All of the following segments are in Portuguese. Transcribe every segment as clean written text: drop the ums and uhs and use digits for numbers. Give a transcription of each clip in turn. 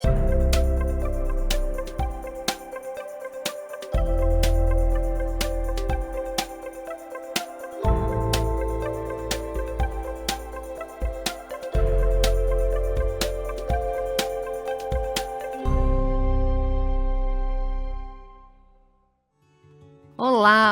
Olá,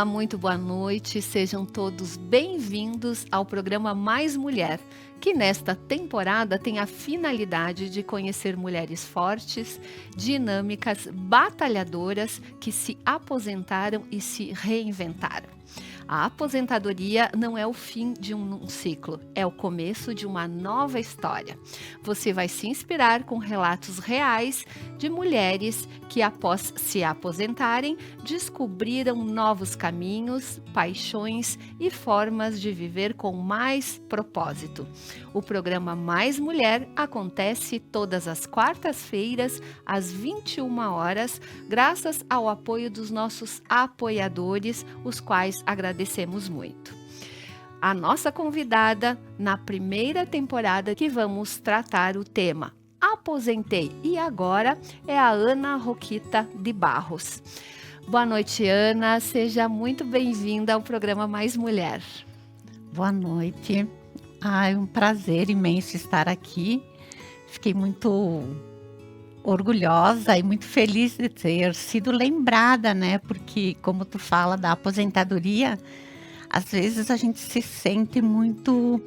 muito boa noite, sejam todos bem-vindos ao programa Mais Mulher, que nesta temporada tem a finalidade de conhecer mulheres fortes, dinâmicas, batalhadoras que se aposentaram e se reinventaram. A aposentadoria não é o fim de um ciclo, é o começo de uma nova história. Você vai se inspirar com relatos reais de mulheres que, após se aposentarem, descobriram novos caminhos, paixões e formas de viver com mais propósito. O programa Mais Mulher acontece todas as quartas-feiras, às 21 horas, graças ao apoio dos nossos apoiadores, os quais agradecemos muito. A nossa convidada na primeira temporada que vamos tratar o tema Aposentei e Agora é a Ana Roquita de Barros. Boa noite, Ana. Seja muito bem-vinda ao programa Mais Mulher. Boa noite. É um prazer imenso estar aqui. Fiquei muito orgulhosa e muito feliz de ter sido lembrada, né? Porque, como tu fala da aposentadoria, às vezes a gente se sente muito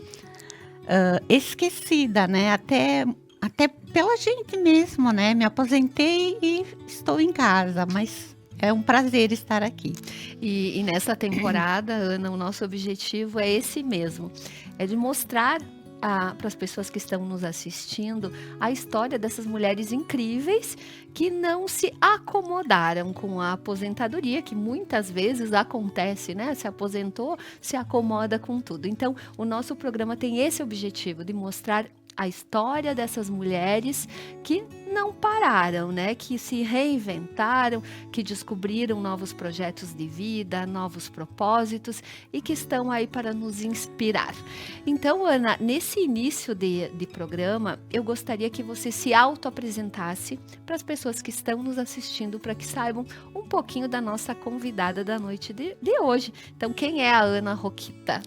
esquecida, né? Até pela gente mesmo, né? Me aposentei e estou em casa, mas é um prazer estar aqui. E nessa temporada, Ana, o nosso objetivo é esse mesmo, é de mostrar para as pessoas que estão nos assistindo a história dessas mulheres incríveis que não se acomodaram com a aposentadoria, que muitas vezes acontece, né? Se aposentou, se acomoda com tudo. Então, o nosso programa tem esse objetivo de mostrar a história dessas mulheres que não pararam, né? Que se reinventaram, que descobriram novos projetos de vida, novos propósitos e que estão aí para nos inspirar. Então, Ana, nesse início de programa, eu gostaria que você se auto-apresentasse para as pessoas que estão nos assistindo, para que saibam um pouquinho da nossa convidada da noite de hoje. Então, quem é a Ana Roquita?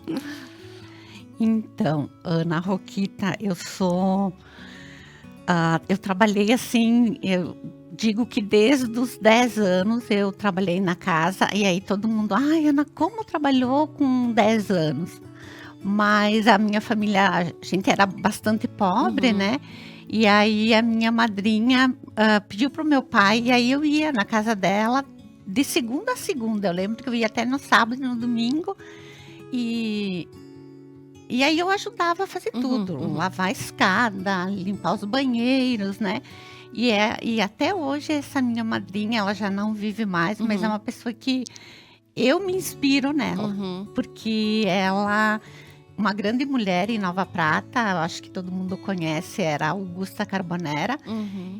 Então, Ana Roquita, eu trabalhei assim, eu digo que desde os 10 anos eu trabalhei na casa, e aí todo mundo, Ana, como trabalhou com 10 anos? Mas a minha família, a gente era bastante pobre, né? E aí a minha madrinha pediu para o meu pai, e aí eu ia na casa dela de segunda a segunda. Eu lembro que eu ia até no sábado e no domingo, e aí eu ajudava a fazer tudo, lavar a escada, limpar os banheiros, né? E até hoje essa minha madrinha, ela já não vive mais, mas é uma pessoa que eu me inspiro nela. Porque ela, uma grande mulher em Nova Prata, eu acho que todo mundo conhece, era Augusta Carbonera.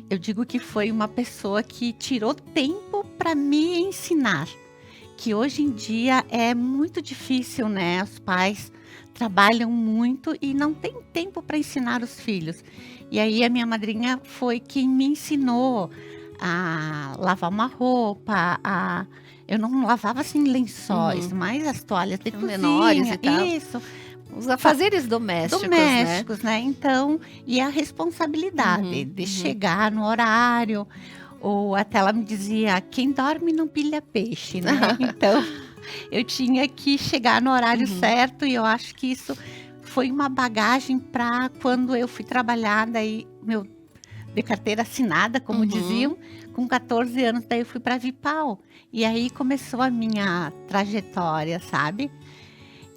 Eu digo que foi uma pessoa que tirou tempo para me ensinar. Que hoje em dia é muito difícil, né? Os pais trabalham muito e não tem tempo para ensinar os filhos. E aí a minha madrinha foi quem me ensinou a lavar uma roupa, eu não lavava assim lençóis, mas as toalhas de cozinha, menores e tal. Isso. Os afazeres domésticos, né? Então, e a responsabilidade de chegar no horário, ou até ela me dizia, quem dorme não pilha peixe, né? Então, eu tinha que chegar no horário certo, e eu acho que isso foi uma bagagem para quando eu fui trabalhar, daí, de carteira assinada, como diziam, com 14 anos, daí eu fui para Vipal. E aí começou a minha trajetória, sabe?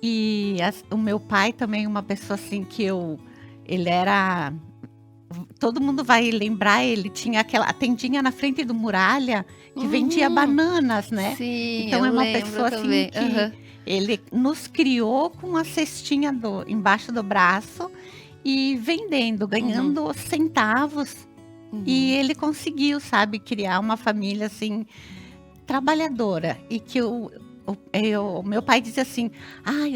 E o meu pai também, uma pessoa assim ele era... Todo mundo vai lembrar, ele tinha aquela tendinha na frente do Muralha que vendia bananas, né? Sim, então eu é uma lembro pessoa também. assim que ele nos criou com a cestinha embaixo do braço e vendendo, ganhando centavos. E ele conseguiu, sabe, criar uma família assim trabalhadora, e que meu pai dizia assim,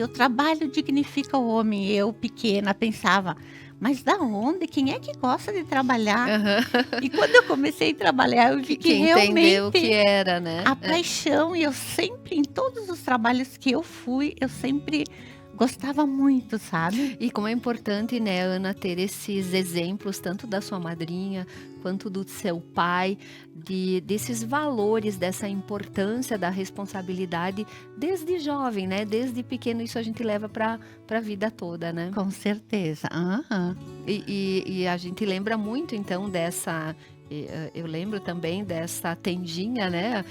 o trabalho dignifica o homem. Eu, pequena, pensava, mas da onde? Quem é que gosta de trabalhar? Aham. E quando eu comecei a trabalhar, eu vi Que que entendeu o que realmente era, né. a paixão, e eu sempre, em todos os trabalhos que eu fui, eu sempre gostava muito, sabe? E como é importante, né, Ana, ter esses exemplos, tanto da sua madrinha, quanto do seu pai, desses valores, dessa importância da responsabilidade desde jovem, né, desde pequeno, isso a gente leva para a vida toda, né. Com certeza. Aham. E a gente lembra muito então dessa eu lembro também dessa tendinha, né,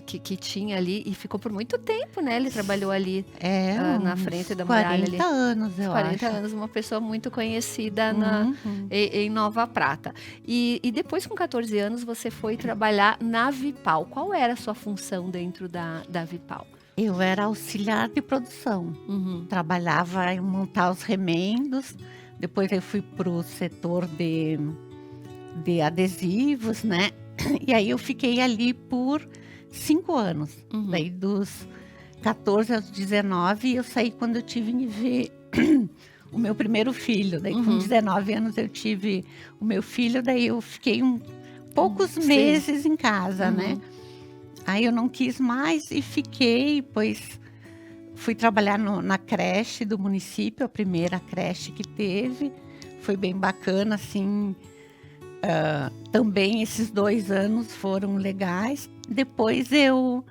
que tinha ali e ficou por muito tempo, né, ele trabalhou ali, É, na uns frente da muralha ali. 40 anos, Uns eu 40 acho. anos, uma pessoa muito conhecida Uhum. em Nova Prata. E depois com 14 anos você foi trabalhar na Vipal. Qual era a sua função dentro da Vipal? Eu era auxiliar de produção. Uhum, Trabalhava em montar os remendos, depois eu fui para o setor de adesivos, né? E aí eu fiquei ali por 5 anos. uhum, Daí dos 14 aos 19 eu saí quando eu tive em ver o meu primeiro filho. Daí com uhum. 19 anos eu tive o meu filho, daí eu fiquei poucos Sim. meses em casa, né? Uhum, Aí eu não quis mais e fiquei, pois fui trabalhar na creche do município, a primeira creche que teve. Foi bem bacana, assim. Também esses 2 anos foram legais. Depois eu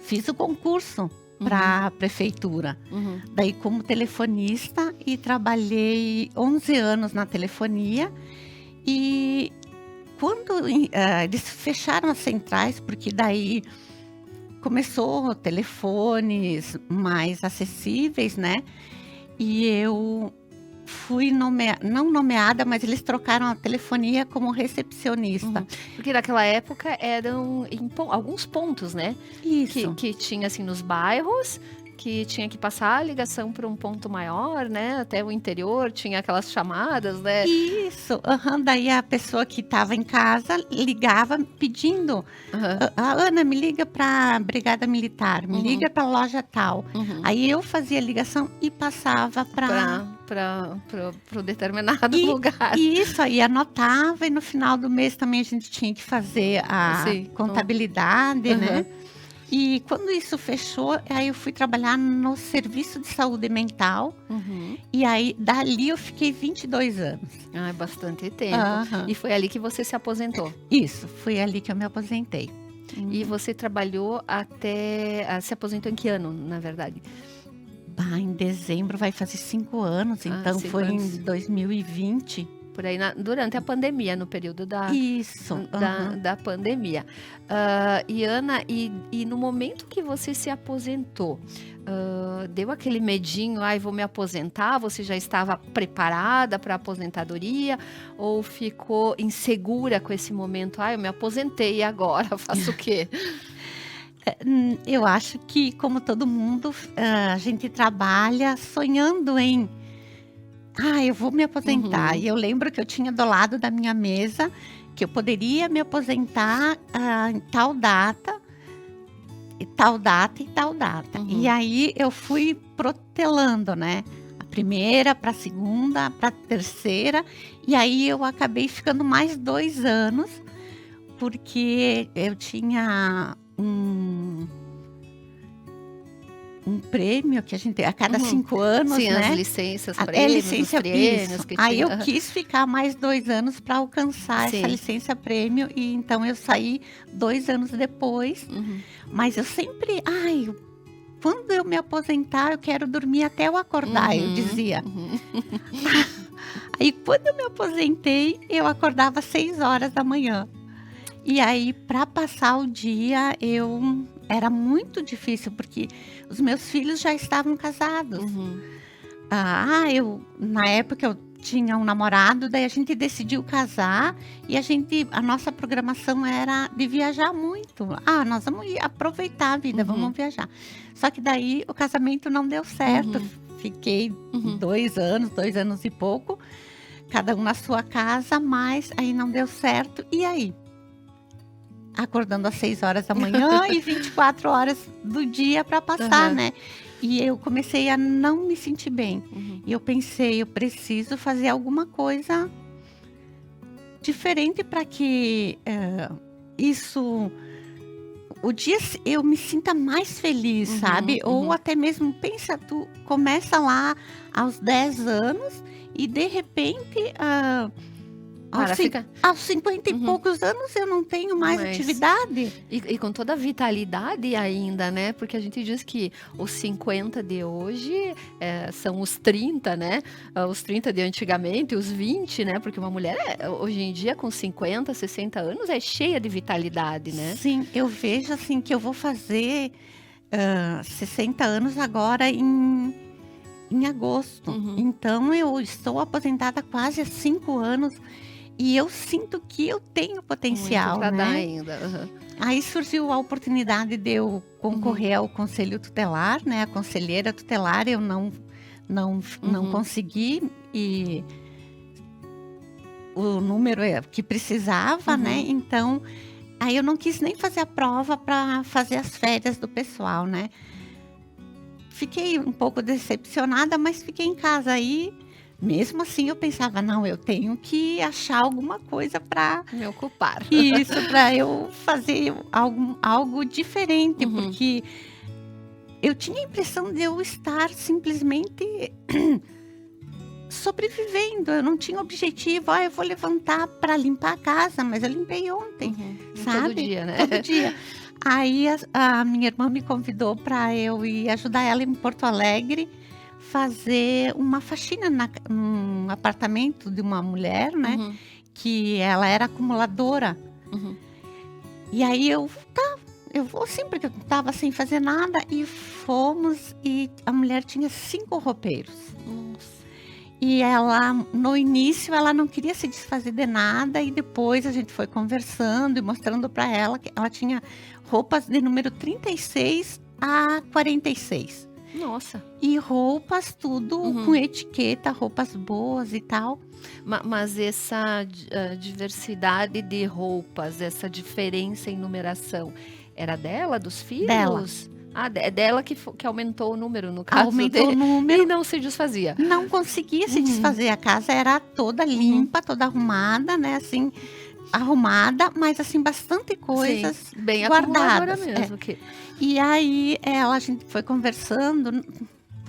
fiz o concurso para a prefeitura. uhum, Daí como telefonista e trabalhei 11 anos na telefonia. E quando eles fecharam as centrais, porque daí começou telefones mais acessíveis, né? E eu fui não nomeada, mas eles trocaram a telefonia como recepcionista. uhum. Porque naquela época eram alguns pontos, né? Isso. Que tinha assim nos bairros, que tinha que passar a ligação para um ponto maior, né? Até o interior, tinha aquelas chamadas, né? Isso. Aham. Daí a pessoa que estava em casa ligava pedindo: Aham, Ana, me liga para a Brigada Militar, me uhum, liga para a loja tal. uhum. Aí eu fazia a ligação e passava para. Para o determinado E lugar. isso aí anotava, e no final do mês também a gente tinha que fazer a Sim. contabilidade, Aham. né? E quando isso fechou, aí eu fui trabalhar no serviço de saúde mental, Uhum. e aí dali eu fiquei 22 anos. Ah, é bastante tempo. Aham. E foi ali que você se aposentou. Isso, foi ali que eu me aposentei. E você trabalhou até, se aposentou em que ano, na verdade? Em dezembro vai fazer 5 anos, então 5 foi anos. em 2020. Por aí durante a pandemia, no período Isso. Aham. da pandemia. E Ana, e no momento que você se aposentou, deu aquele medinho, ai, vou me aposentar? Você já estava preparada para a aposentadoria? Ou ficou insegura com esse momento? Ai, eu me aposentei, e agora? Faço o quê? Eu acho que, como todo mundo, a gente trabalha sonhando em eu vou me aposentar. Uhum, E eu lembro que eu tinha do lado da minha mesa que eu poderia me aposentar em tal data, e tal data e tal data. uhum. E aí eu fui protelando, né? A primeira para a segunda, para a terceira. E aí eu acabei ficando mais 2 anos, porque eu tinha um prêmio que a gente a cada Uhum. 5 anos, Sim, as né? licenças, É prêmios, os licença, triênios isso. que Aí tinha. eu Aham. quis ficar mais 2 anos para alcançar essa Sim. licença prêmio, e então eu saí 2 anos depois. Uhum. Mas eu sempre, quando eu me aposentar, eu quero dormir até eu acordar, eu Uhum, dizia. uhum. Aí quando eu me aposentei, eu acordava às 6 horas da manhã. E aí, para passar o dia, era muito difícil, porque os meus filhos já estavam casados. Uhum. Na época eu tinha um namorado, daí a gente decidiu casar, e a nossa programação era de viajar muito. Nós vamos aproveitar a vida, Uhum. vamos viajar. Só que daí o casamento não deu certo. Uhum. Fiquei Uhum. 2 anos e pouco, cada um na sua casa, mas aí não deu certo. E aí? Acordando às 6 horas da manhã e 24 horas do dia para passar, Aham. né? E eu comecei a não me sentir bem. Uhum. E eu pensei, eu preciso fazer alguma coisa diferente para que isso, o dia eu me sinta mais feliz, Uhum, sabe? Ou uhum. até mesmo, pensa, tu começa lá aos 10 anos e de repente, Para, fica. aos 50 e Uhum. poucos anos eu não tenho mais Mas atividade. E com toda a vitalidade ainda, né? Porque a gente diz que os 50 de hoje são os 30, né? Os 30 de antigamente, os 20, né? Porque uma mulher, hoje em dia, com 50, 60 anos, é cheia de vitalidade, né? Sim, eu vejo assim que eu vou fazer 60 anos agora em agosto. Uhum. Então eu estou aposentada há quase há 5 anos e eu sinto que eu tenho Muito potencial, para dar né? ainda. Uhum. Aí surgiu a oportunidade de eu concorrer ao conselho tutelar, né? A conselheira tutelar eu não consegui e o número que precisava, né? Uhum. Então, aí eu não quis nem fazer a prova para fazer as férias do pessoal, né? Fiquei um pouco decepcionada, mas fiquei em casa aí. Mesmo assim, eu pensava, não, eu tenho que achar alguma coisa para Me ocupar. isso, para eu fazer algo diferente, Uhum. porque eu tinha a impressão de eu estar simplesmente sobrevivendo. Eu não tinha objetivo. Eu vou levantar para limpar a casa, mas eu limpei ontem, Uhum. sabe? Todo dia, né? Todo dia. Aí a minha irmã me convidou para eu ir ajudar ela em Porto Alegre, fazer uma faxina num apartamento de uma mulher, né? Uhum. Que ela era acumuladora. Uhum. E aí eu vou sim, porque eu estava sem fazer nada. E fomos, e a mulher tinha 5 roupeiros. Nossa. E ela, no início, ela não queria se desfazer de nada. E depois a gente foi conversando e mostrando para ela que ela tinha roupas de número 36 a 46. Nossa. E roupas tudo com etiqueta, roupas boas e tal. Mas essa diversidade de roupas, essa diferença em numeração, era dela, dos filhos? Dela. Ah, é dela que aumentou o número, no caso Aumentou o dele, número. e não se desfazia. Não conseguia se desfazer. A casa era toda limpa, toda arrumada, né? Assim, arrumada, mas assim, bastante coisas Sim, bem acumuladora guardadas. mesmo. Que... E aí, a gente foi conversando.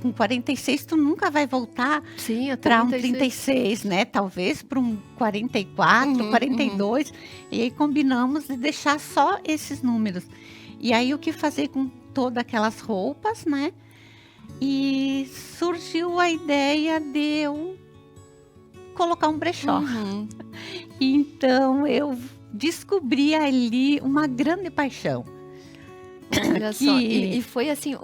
Com 46, tu nunca vai voltar Sim, a para um 36. 36, né? Talvez para um 44, 42. E aí combinamos de deixar só esses números. E aí o que fazer com todas aquelas roupas, né? E surgiu a ideia de eu colocar um brechó. Então eu descobri ali uma grande paixão. Olha só, e foi assim,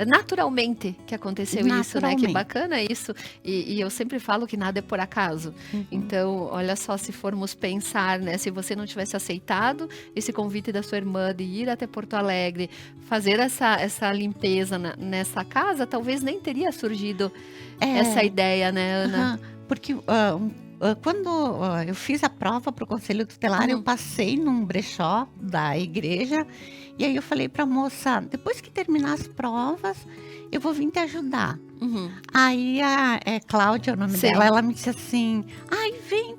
naturalmente que aconteceu isso, né? Que bacana isso. E eu sempre falo que nada é por acaso. Então, olha só, se formos pensar, né? Se você não tivesse aceitado esse convite da sua irmã de ir até Porto Alegre, fazer essa limpeza nessa casa, talvez nem teria surgido essa ideia, né, Ana? Porque quando eu fiz a prova para o Conselho Tutelar, eu passei num brechó da igreja. E aí eu falei para a moça, depois que terminar as provas, eu vou vir te ajudar. Aí Cláudia, é o nome dela, ela me disse assim, ai,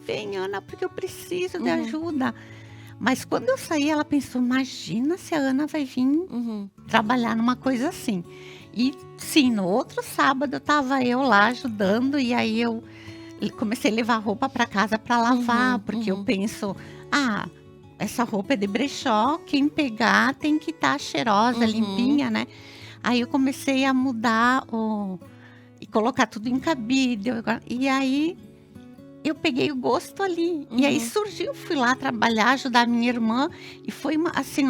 vem, Ana, porque eu preciso de ajuda. Mas quando eu saí, ela pensou, imagina se a Ana vai vir trabalhar numa coisa assim. E sim, no outro sábado estava eu lá ajudando, e aí eu comecei a levar roupa para casa para lavar, porque eu penso, essa roupa é de brechó, quem pegar tem que estar cheirosa, limpinha, né? Aí eu comecei a mudar e colocar tudo em cabide. E aí eu peguei o gosto ali. E aí surgiu, fui lá trabalhar, ajudar a minha irmã. E foi assim,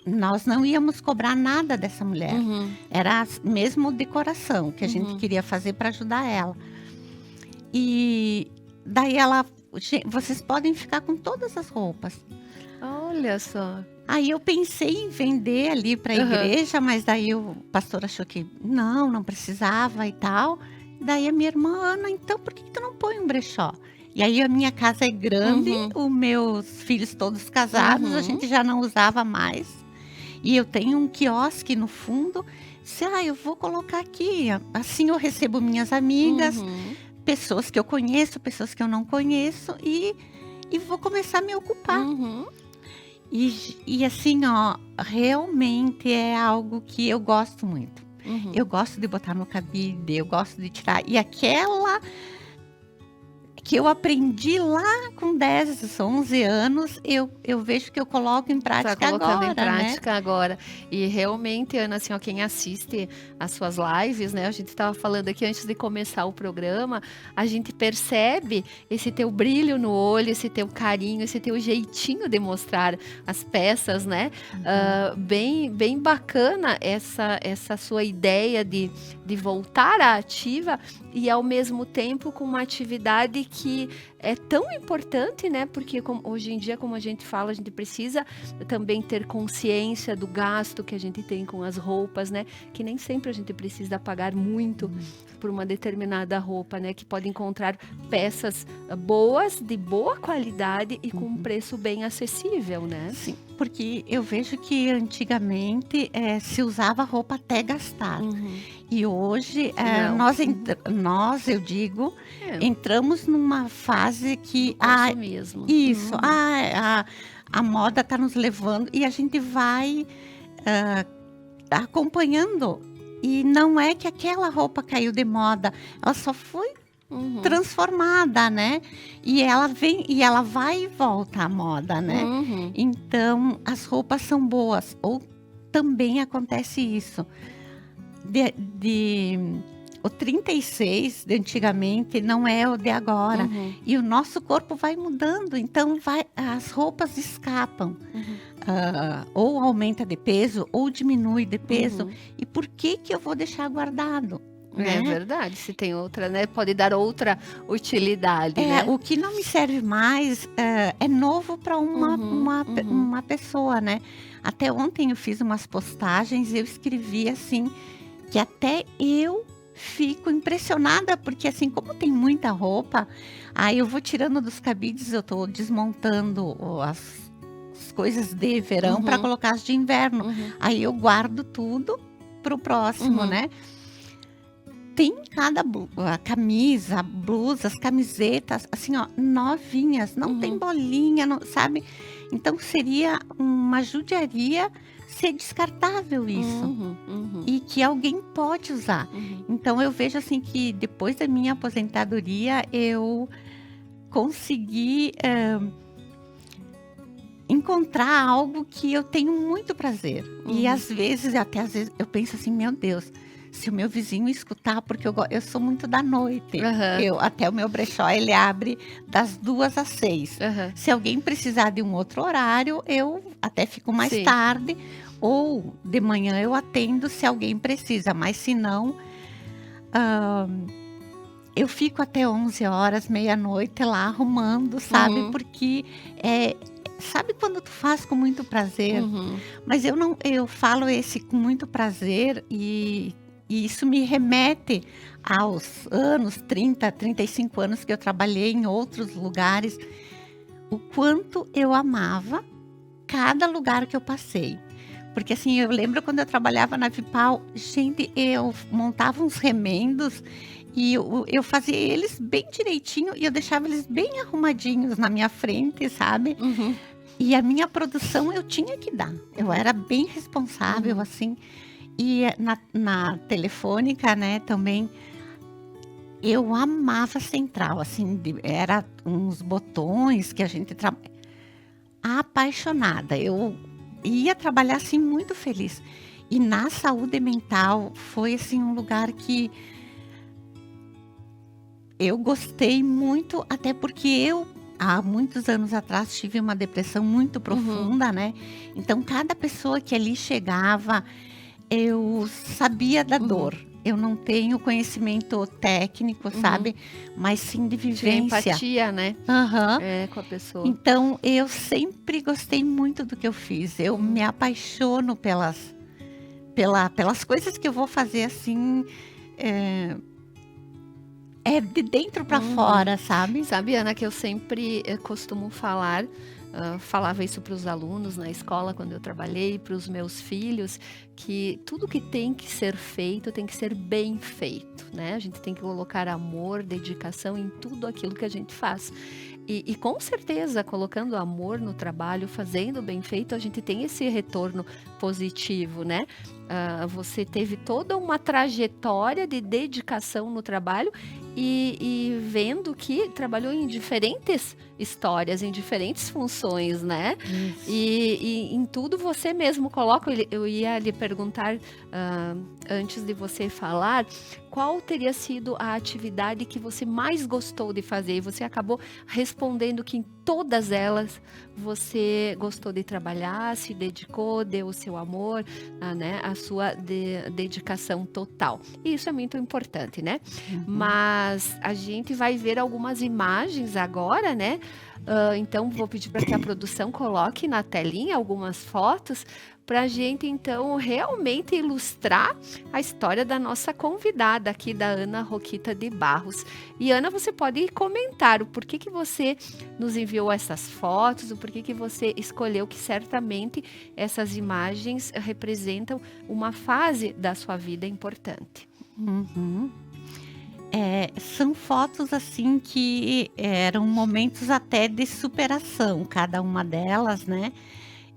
nós não íamos cobrar nada dessa mulher. Era mesmo decoração que a gente queria fazer para ajudar ela. E daí vocês podem ficar com todas as roupas. Olha só. Aí eu pensei em vender ali para a igreja, mas daí o pastor achou que não precisava e tal. Daí a minha irmã, Ana, então por que tu não põe um brechó? E aí a minha casa é grande, os meus filhos todos casados, a gente já não usava mais. E eu tenho um quiosque no fundo, eu vou colocar aqui. Assim eu recebo minhas amigas, Uhum. pessoas que eu conheço, pessoas que eu não conheço e vou começar a me ocupar. Uhum. E assim, ó, realmente é algo que eu gosto muito. Uhum. Eu gosto de botar no cabide, eu gosto de tirar. E aquela que eu aprendi lá com 10, 11 anos, eu vejo que eu coloco em Tá prática colocando em agora, né? prática agora. E realmente, Ana, assim, ó, quem assiste as suas lives, né? A gente estava falando aqui antes de começar o programa, a gente percebe esse teu brilho no olho, esse teu carinho, esse teu jeitinho de mostrar as peças, né? Bem bacana essa sua ideia de voltar à ativa e ao mesmo tempo com uma atividade que é tão importante, né? Porque hoje em dia, como a gente fala, a gente precisa também ter consciência do gasto que a gente tem com as roupas, né? Que nem sempre a gente precisa pagar muito por uma determinada roupa, né? Que pode encontrar peças boas, de boa qualidade e com um preço bem acessível, né? Sim, porque eu vejo que antigamente se usava roupa até gastar. E hoje Não. nós, eu digo, É, entramos numa fase que consumismo. isso, a moda está nos levando e a gente vai acompanhando. E não é que aquela roupa caiu de moda, ela só foi transformada, né? E ela vai e volta à moda, né? Uhum. Então, as roupas são boas. Ou também acontece isso. O 36 de antigamente não é o de agora. Uhum. E o nosso corpo vai mudando. Então, as roupas escapam. Ou aumenta de peso, ou diminui de peso. E por que eu vou deixar guardado? É Né? verdade, se tem outra, né? Pode dar outra utilidade, né? O que não me serve mais é novo para uma pessoa, né? Até ontem eu fiz umas postagens e eu escrevi assim, que até eu fico impressionada, porque assim, como tem muita roupa, aí eu vou tirando dos cabides, eu tô desmontando as coisas de verão para colocar as de inverno. Aí eu guardo tudo pro próximo, né? Tem cada camisa, blusas, camisetas, assim, ó, novinhas, não tem bolinha, não, sabe? Então seria uma judiaria ser descartável isso. E que alguém pode usar. Então eu vejo assim que depois da minha aposentadoria eu consegui encontrar algo que eu tenho muito prazer. E às vezes eu penso assim, meu Deus, se o meu vizinho escutar, porque eu sou muito da noite. Até o meu brechó, ele abre das 2 às 6. Se alguém precisar de um outro horário, eu até fico mais tarde. Ou de manhã eu atendo se alguém precisa. Mas se não, eu fico até 11 horas, meia-noite lá arrumando, sabe? Porque sabe quando tu faz com muito prazer? Mas eu falo esse com muito prazer e isso me remete aos anos 30, 35 anos que eu trabalhei em outros lugares, o quanto eu amava cada lugar que eu passei. Porque assim, eu lembro quando eu trabalhava na Vipal, gente, eu montava uns remendos e eu fazia eles bem direitinho e eu deixava eles bem arrumadinhos na minha frente, sabe? E a minha produção eu tinha que dar. Eu era bem responsável, assim. E na Telefônica, né, também, eu amava a central, assim, era uns botões que a gente apaixonada. Eu ia trabalhar, assim, muito feliz. E na saúde mental foi, assim, um lugar que eu gostei muito, até porque eu, há muitos anos atrás, tive uma depressão muito profunda, né? Então, cada pessoa que ali chegava, eu sabia da dor. Eu não tenho conhecimento técnico, sabe? Mas sim de vivência. De empatia, né? Com a pessoa. Então, eu sempre gostei muito do que eu fiz. Eu me apaixono pelas coisas que eu vou fazer, assim, de dentro para fora, sabe? Sabe, Ana, que eu sempre costumo falar falava isso para os alunos na escola quando eu trabalhei, para os meus filhos, que tudo que tem que ser feito tem que ser bem feito, né? A gente tem que colocar amor, dedicação em tudo aquilo que a gente faz. E com certeza, colocando amor no trabalho, fazendo bem feito, a gente tem esse retorno positivo, né? Você teve toda uma trajetória de dedicação no trabalho e vendo que trabalhou em diferentes histórias, em diferentes funções, né? Isso. E em tudo você mesmo coloca. Eu ia lhe perguntar, antes de você falar, qual teria sido a atividade que você mais gostou de fazer? E você acabou respondendo que em todas elas você gostou de trabalhar, se dedicou, deu o seu amor, né, a sua dedicação total. E isso é muito importante, né? Mas a gente vai ver algumas imagens agora, né? Então vou pedir para que a produção coloque na telinha algumas fotos para a gente então realmente ilustrar a história da nossa convidada aqui, da Ana Roquita de Barros. E Ana, você pode comentar o porquê que você nos enviou essas fotos, o porquê que você escolheu, que certamente essas imagens representam uma fase da sua vida importante. Uhum. São fotos assim que eram momentos até de superação, cada uma delas, né?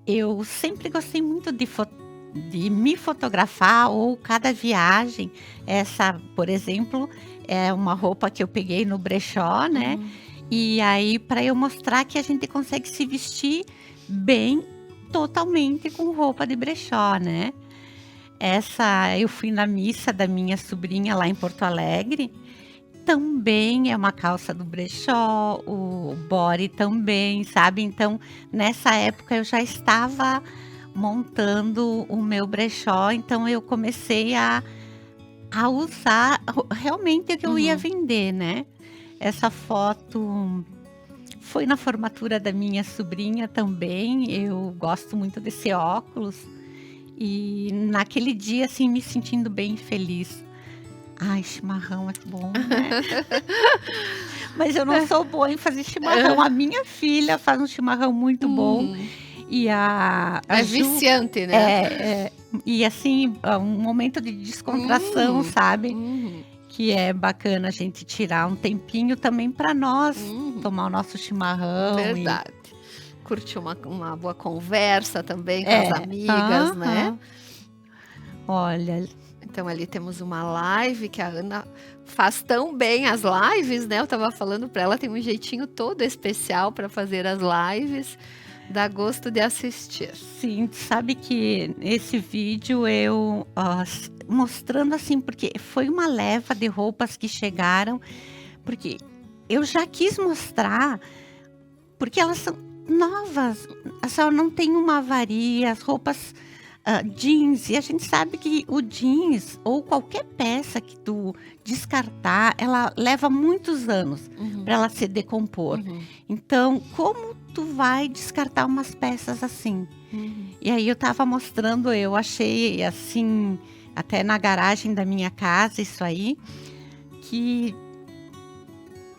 Eu sempre gostei muito de me fotografar, ou cada viagem. Essa, por exemplo, é uma roupa que eu peguei no brechó, né? E aí, para eu mostrar que a gente consegue se vestir bem, totalmente com roupa de brechó, né? Eu fui na missa da minha sobrinha lá em Porto Alegre. Também é uma calça do brechó, o body também, sabe? Então, nessa época eu já estava montando o meu brechó, então eu comecei a usar realmente o que eu ia vender, né? Essa foto foi na formatura da minha sobrinha também. Eu gosto muito desse óculos e naquele dia, assim, me sentindo bem feliz. Ai, chimarrão é bom, né? Mas eu não sou boa em fazer chimarrão. A minha filha faz um chimarrão muito bom. E É viciante, né? E assim, um momento de descontração, sabe? Que é bacana a gente tirar um tempinho também para nós tomar o nosso chimarrão. Verdade. Curtir uma boa conversa também com as amigas, né? Olha. Então ali temos uma live que a Ana faz tão bem as lives, né? Eu estava falando para ela, tem um jeitinho todo especial para fazer as lives, dá gosto de assistir. Sim, sabe que esse vídeo eu mostrando assim, porque foi uma leva de roupas que chegaram, porque eu já quis mostrar, porque elas são novas, só não tem uma avaria, as roupas jeans, e a gente sabe que o jeans ou qualquer peça que tu descartar, ela leva muitos anos para ela se decompor. Então, como tu vai descartar umas peças assim? E aí eu tava mostrando, eu achei assim, até na garagem da minha casa, isso aí, que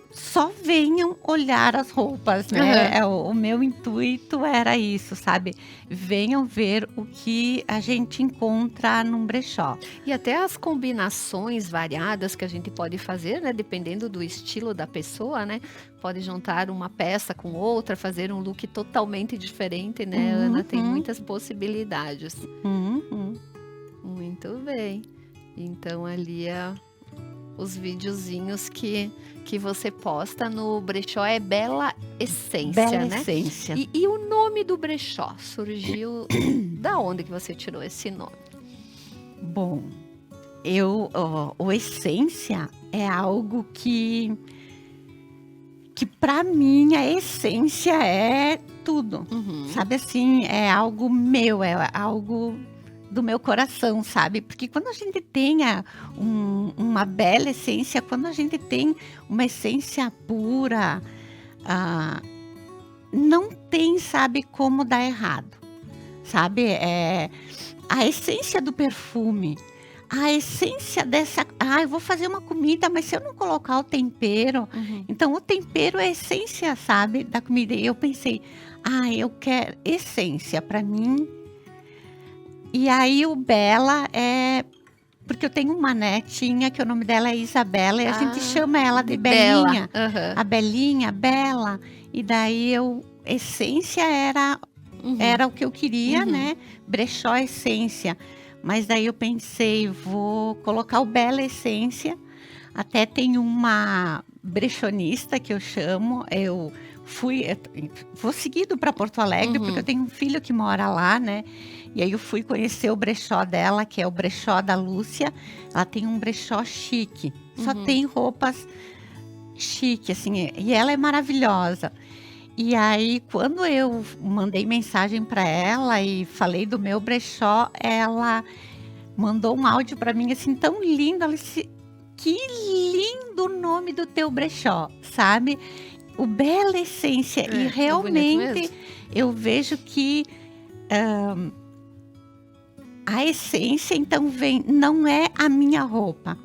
só venham olhar as roupas, né? O meu intuito era isso, sabe? Venham ver o que a gente encontra num brechó. E até as combinações variadas que a gente pode fazer, né? Dependendo do estilo da pessoa, né? Pode juntar uma peça com outra, fazer um look totalmente diferente, né, Ana? Tem muitas possibilidades. Muito bem. Então ali os videozinhos que você posta no brechó é Bela Essência, Bela né? Essência. E o nome do brechó surgiu da onde que você tirou esse nome? Bom, o Essência é algo que para mim a essência é tudo, sabe assim, é algo meu, é algo do meu coração, sabe? Porque quando a gente tem uma bela essência, quando a gente tem uma essência pura, não tem, sabe, como dar errado, sabe? A essência do perfume, a essência dessa... eu vou fazer uma comida, mas se eu não colocar o tempero... Então, o tempero é a essência, sabe, da comida. E eu pensei, eu quero essência para mim. E aí o Bela é porque eu tenho uma netinha que o nome dela é Isabela e a gente chama ela de Belinha. Bela. A Belinha, Bela. E daí essência era o que eu queria, né? Brechó essência. Mas daí eu pensei, vou colocar o Bela Essência. Até tem uma brechonista que eu chamo. Vou seguido para Porto Alegre, porque eu tenho um filho que mora lá, né? E aí eu fui conhecer o brechó dela, que é o brechó da Lúcia. Ela tem um brechó chique. Só tem roupas chique, assim. E ela é maravilhosa. E aí, quando eu mandei mensagem para ela e falei do meu brechó, ela mandou um áudio para mim, assim, tão lindo. Ela disse, que lindo o nome do teu brechó, sabe? O Bela Essência. E realmente eu vejo que a essência, então, não é a minha roupa,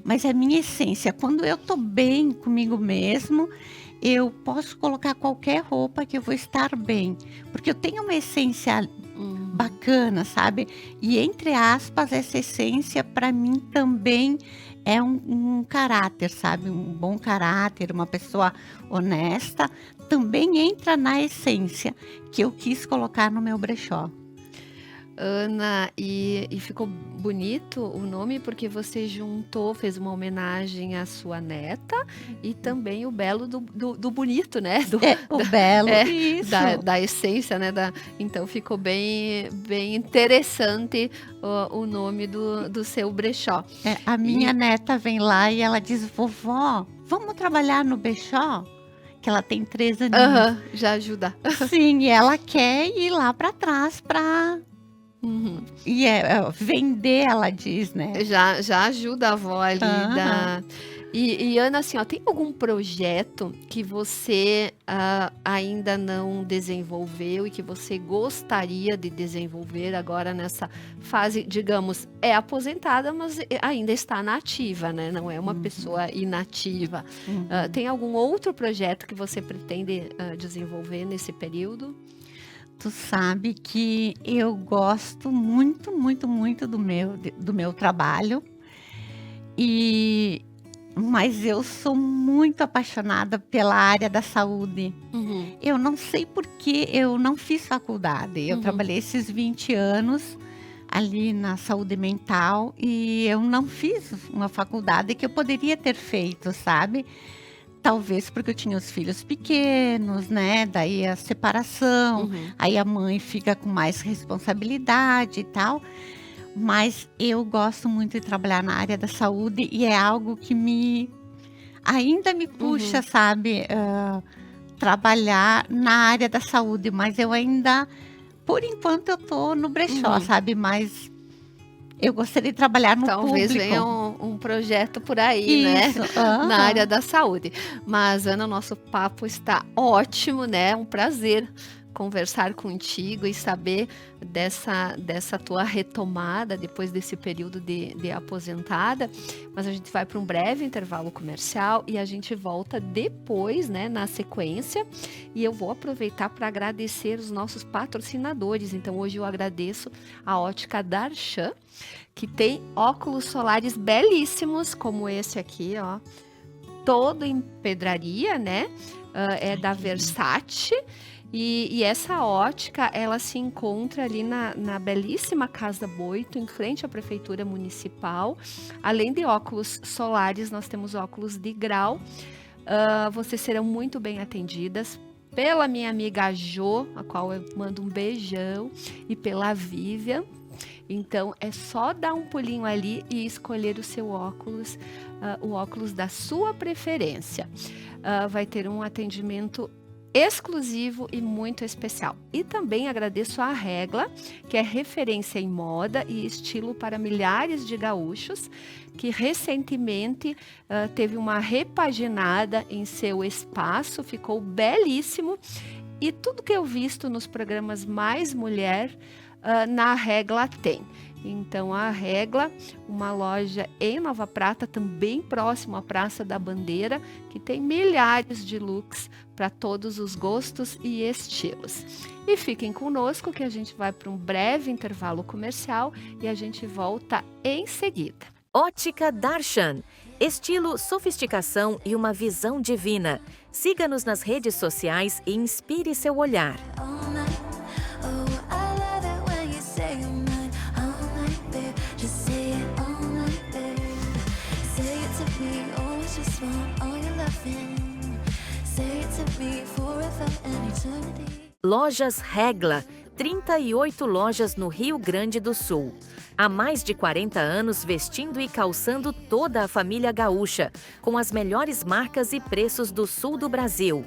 mas é a minha essência. Quando eu tô bem comigo mesmo, eu posso colocar qualquer roupa que eu vou estar bem. Porque eu tenho uma essência bacana, sabe? E, entre aspas, essa essência, para mim, também é um caráter, sabe? Um bom caráter, uma pessoa honesta. Também entra na essência que eu quis colocar no meu brechó. Ana, e ficou bonito o nome porque você fez uma homenagem à sua neta e também o belo do bonito, né? O belo, isso. Da essência, né? Então ficou bem interessante o nome do seu brechó. A minha neta vem lá e ela diz, vovó, vamos trabalhar no brechó? Que ela tem 3 aninhos. Já ajuda. Sim, e ela quer ir lá para trás para... E vender, ela diz, né? Já ajuda a avó ali. E Ana, assim, tem algum projeto que você ainda não desenvolveu e que você gostaria de desenvolver agora nessa fase, digamos, é aposentada, mas ainda está na ativa, né? Não é uma pessoa inativa. Tem algum outro projeto que você pretende desenvolver nesse período? Tu sabe que eu gosto muito, muito, muito do meu trabalho, mas eu sou muito apaixonada pela área da saúde. Eu não sei por que eu não fiz faculdade. Eu trabalhei esses 20 anos ali na saúde mental e eu não fiz uma faculdade que eu poderia ter feito, sabe? Talvez porque eu tinha os filhos pequenos, né? Daí a separação, aí a mãe fica com mais responsabilidade e tal. Mas eu gosto muito de trabalhar na área da saúde e é algo que ainda me puxa, sabe? Trabalhar na área da saúde, mas eu ainda, por enquanto, eu tô no brechó, sabe? Mas eu gostaria de trabalhar no público. Talvez venha um projeto por aí, né? Na área da saúde. Mas, Ana, nosso papo está ótimo, né? Um prazer conversar contigo e saber dessa tua retomada depois desse período de aposentada. Mas a gente vai para um breve intervalo comercial e a gente volta depois, né, na sequência. E eu vou aproveitar para agradecer os nossos patrocinadores. Então, hoje eu agradeço a Ótica Darshan, que tem óculos solares belíssimos, como esse aqui, ó. Todo em pedraria, né? É da Versace. E essa ótica, ela se encontra ali na belíssima Casa Boito, em frente à Prefeitura Municipal. Além de óculos solares, nós temos óculos de grau. Vocês serão muito bem atendidas pela minha amiga Jo, a qual eu mando um beijão, e pela Vivian. Então, é só dar um pulinho ali e escolher o seu óculos, o óculos da sua preferência. Vai ter um atendimento exclusivo e muito especial. E também agradeço a Regla, que é referência em moda e estilo para milhares de gaúchos, que recentemente teve uma repaginada em seu espaço, ficou belíssimo. E tudo que eu visto nos programas Mais Mulher, na Regla tem. Então, a Regla, uma loja em Nova Prata, também próximo à Praça da Bandeira, que tem milhares de looks para todos os gostos e estilos. E fiquem conosco que a gente vai para um breve intervalo comercial e a gente volta em seguida. Ótica Darshan. Estilo, sofisticação e uma visão divina. Siga-nos nas redes sociais e inspire seu olhar. Lojas Regla, 38 lojas no Rio Grande do Sul. Há mais de 40 anos vestindo e calçando toda a família gaúcha, com as melhores marcas e preços do sul do Brasil.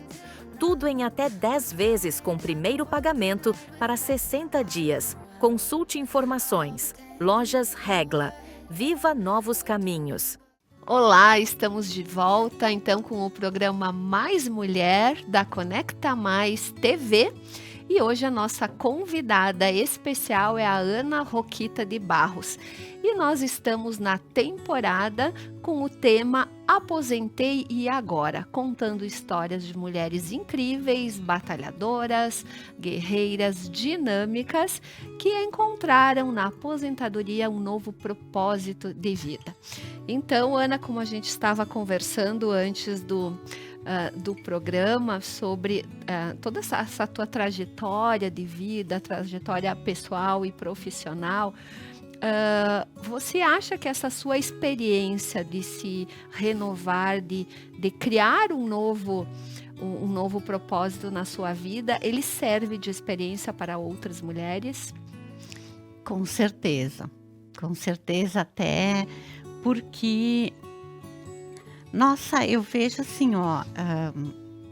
Tudo em até 10 vezes com primeiro pagamento para 60 dias. Consulte informações. Lojas Regla. Viva novos caminhos. Olá, estamos de volta então com o programa Mais Mulher da Conecta Mais TV. E hoje a nossa convidada especial é a Ana Roquita de Barros. E nós estamos na temporada com o tema Aposentei e Agora, contando histórias de mulheres incríveis, batalhadoras, guerreiras, dinâmicas, que encontraram na aposentadoria um novo propósito de vida. Então, Ana, como a gente estava conversando antes do programa sobre toda essa tua trajetória de vida, trajetória pessoal e profissional, você acha que essa sua experiência de se renovar, de criar um novo propósito na sua vida, ele serve de experiência para outras mulheres? Com certeza, até porque, nossa, eu vejo assim,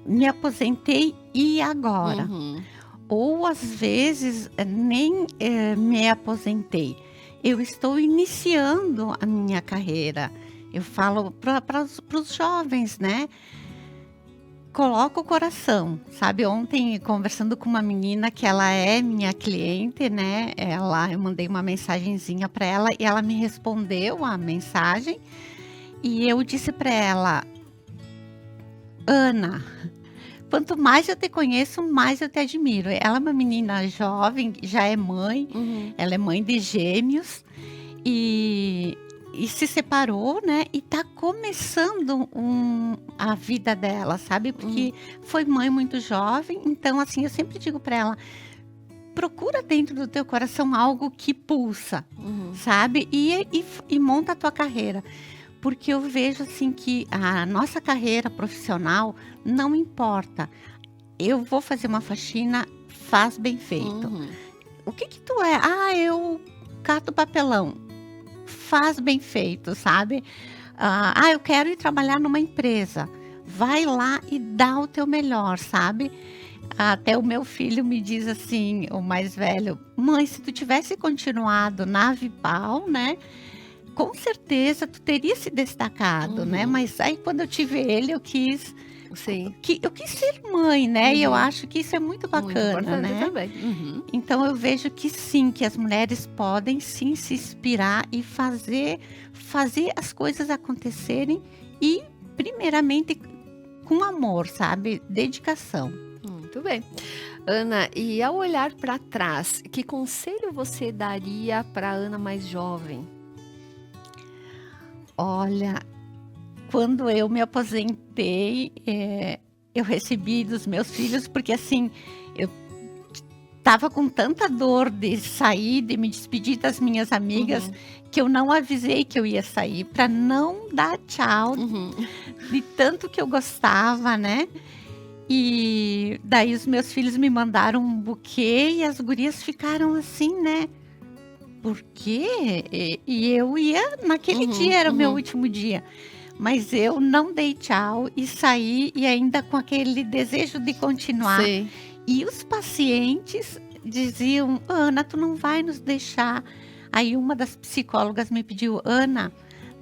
me aposentei e agora? Uhum. Ou às vezes nem me aposentei, eu estou iniciando a minha carreira. Eu falo para os jovens, né? Coloca o coração, sabe? Ontem, conversando com uma menina que ela é minha cliente, né? Eu mandei uma mensagenzinha para ela e ela me respondeu a mensagem. E eu disse para ela: Ana, quanto mais eu te conheço, mais eu te admiro. Ela é uma menina jovem, já é mãe, ela é mãe de gêmeos e se separou, né? E tá começando a vida dela, sabe? Porque foi mãe muito jovem. Então, assim, eu sempre digo para ela: procura dentro do teu coração algo que pulsa, sabe? E monta a tua carreira. Porque eu vejo assim que a nossa carreira profissional não importa. Eu vou fazer uma faxina, faz bem feito. O que tu é? Eu cato papelão, faz bem feito, sabe? Eu quero ir trabalhar numa empresa. Vai lá e dá o teu melhor, sabe? Até o meu filho me diz assim, o mais velho: mãe, se tu tivesse continuado na Vipal, né? Com certeza tu teria se destacado, né? Mas aí quando eu tive ele, eu quis ser mãe, né? E eu acho que isso é muito bacana, muito né? também. Então eu vejo que sim, que as mulheres podem sim se inspirar e fazer as coisas acontecerem e primeiramente com amor, sabe? Dedicação. Muito bem. Ana, e ao olhar para trás, que conselho você daria para a Ana mais jovem? Olha, quando eu me aposentei, eu recebi dos meus filhos, porque assim, eu estava com tanta dor de sair, de me despedir das minhas amigas, que eu não avisei que eu ia sair, para não dar tchau, de tanto que eu gostava, né? E daí os meus filhos me mandaram um buquê e as gurias ficaram assim, né? Por quê? E eu ia, naquele dia era o meu último dia. Mas eu não dei tchau e saí, e ainda com aquele desejo de continuar. Sim. E os pacientes diziam: Ana, tu não vai nos deixar. Aí uma das psicólogas me pediu: Ana,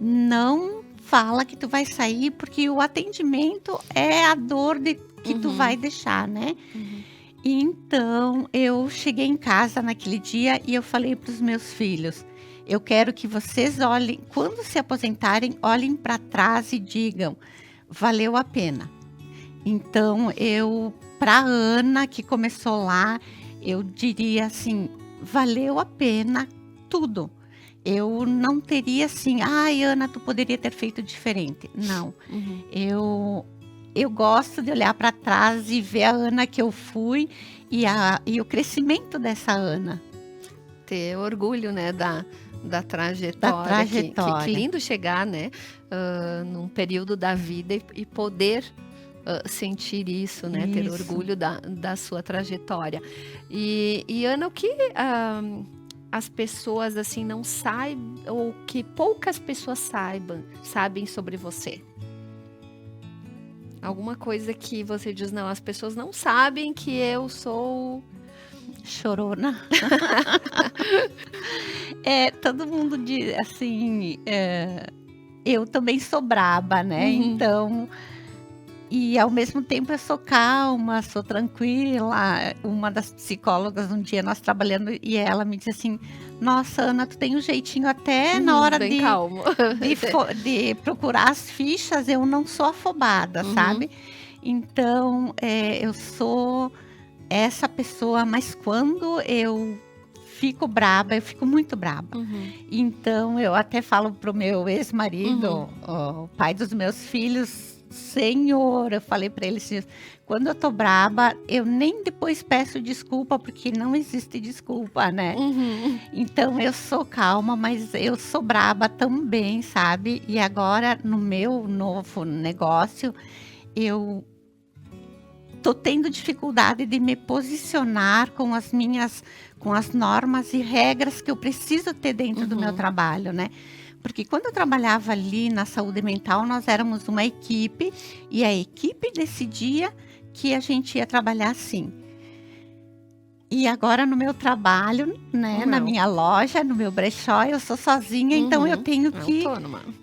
não fala que tu vai sair, porque o atendimento é a dor que tu vai deixar, né? Então, eu cheguei em casa naquele dia e eu falei para os meus filhos: Eu quero que vocês olhem, quando se aposentarem, olhem para trás e digam, valeu a pena. Então, para a Ana, que começou lá, eu diria assim, valeu a pena tudo. Eu não teria assim, ai, Ana, tu poderia ter feito diferente. Não, eu gosto de olhar para trás e ver a Ana que eu fui e o crescimento dessa Ana. Ter orgulho, né, da trajetória. Que lindo chegar, né, num período da vida e poder sentir isso, né, ter orgulho da sua trajetória. E Ana, o que as pessoas assim não saibam, ou que poucas pessoas sabem sobre você? Alguma coisa que você diz, não, as pessoas não sabem que eu sou chorona. Todo mundo diz assim, eu também sou braba, né? Então, e ao mesmo tempo eu sou calma, sou tranquila. Uma das psicólogas, um dia nós trabalhando, e ela me disse assim, nossa, Ana, tu tem um jeitinho até na hora bem calmo. de procurar as fichas, eu não sou afobada, sabe? Então, eu sou essa pessoa, mas quando eu fico braba, eu fico muito braba. Então, eu até falo pro meu ex-marido, o pai dos meus filhos, Senhor, eu falei para ele assim, quando eu tô braba, eu nem depois peço desculpa, porque não existe desculpa, né? Então, eu sou calma, mas eu sou braba também, sabe? E agora, no meu novo negócio, eu tô tendo dificuldade de me posicionar com as normas e regras que eu preciso ter dentro do meu trabalho, né? Porque quando eu trabalhava ali na saúde mental, nós éramos uma equipe e a equipe decidia que a gente ia trabalhar assim. E agora no meu trabalho, né, na minha loja, no meu brechó, eu sou sozinha, então eu tenho que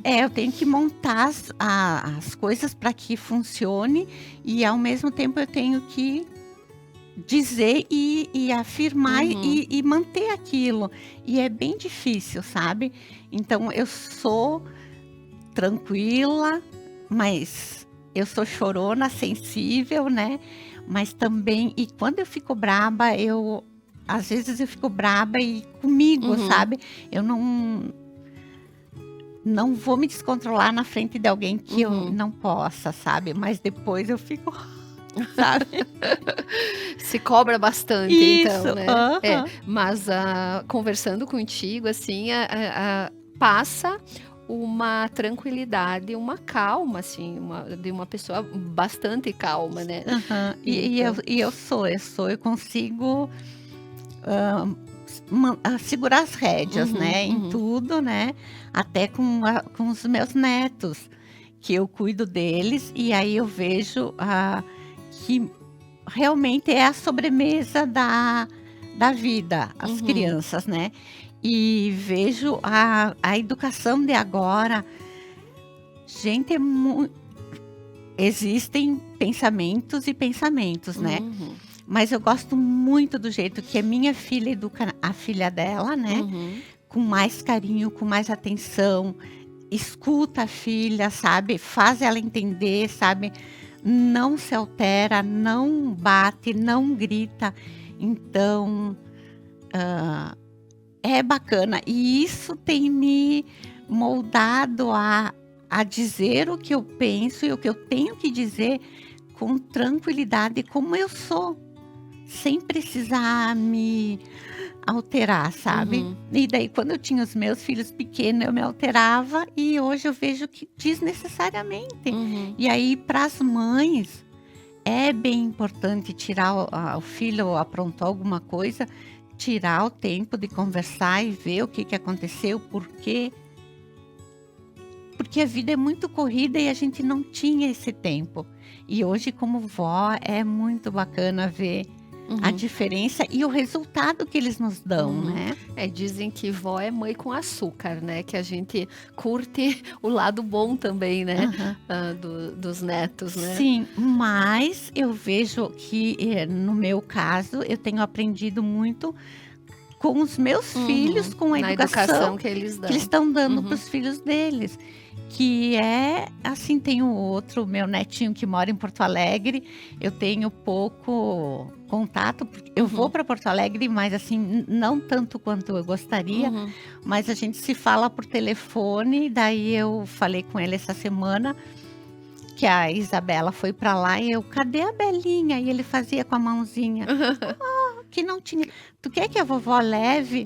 eu tenho que montar as coisas para que funcione e ao mesmo tempo eu tenho que dizer e afirmar e manter aquilo. E é bem difícil, sabe? Então, eu sou tranquila, mas eu sou chorona, sensível, né? Mas também, e quando eu fico braba, às vezes eu fico braba e comigo, sabe? Eu não vou me descontrolar na frente de alguém que eu não possa, sabe? Mas depois eu fico... sabe? Se cobra bastante, isso, então, né? Mas conversando contigo, assim, passa uma tranquilidade, uma calma, assim, de uma pessoa bastante calma, né? E eu consigo segurar as rédeas, né? Em tudo, né? Até com os meus netos, que eu cuido deles, e aí eu vejo que realmente é a sobremesa da vida, as crianças, né? E vejo a educação de agora, gente, existem pensamentos e pensamentos, né? Mas eu gosto muito do jeito que a minha filha educa a filha dela, né? Com mais carinho, com mais atenção, escuta a filha, sabe? Faz ela entender, sabe? Não se altera, não bate, não grita. Então, é bacana. E isso tem me moldado a dizer o que eu penso e o que eu tenho que dizer com tranquilidade, como eu sou, sem precisar me alterar, sabe? E daí, quando eu tinha os meus filhos pequenos, eu me alterava e hoje eu vejo que desnecessariamente. E aí, para as mães, é bem importante tirar o filho aprontou alguma coisa, tirar o tempo de conversar e ver o que aconteceu, por quê. Porque a vida é muito corrida e a gente não tinha esse tempo. E hoje, como vó, é muito bacana ver a diferença e o resultado que eles nos dão, né? Dizem que vó é mãe com açúcar, né? Que a gente curte o lado bom também, né? Dos netos, né? Sim, mas eu vejo que no meu caso, eu tenho aprendido muito com os meus filhos, com a Na educação que eles que dão. eles estão dando Uhum. para os filhos deles. Que é, assim, tem o outro, meu netinho que mora em Porto Alegre, eu tenho pouco contato, porque eu vou para Porto Alegre, mas assim, não tanto quanto eu gostaria, Uhum. mas a gente se fala por telefone, daí eu falei com ele essa semana, que a Isabela foi para lá e eu, cadê a Belinha? E ele fazia com a mãozinha, que não tinha. Tu quer que a vovó leve?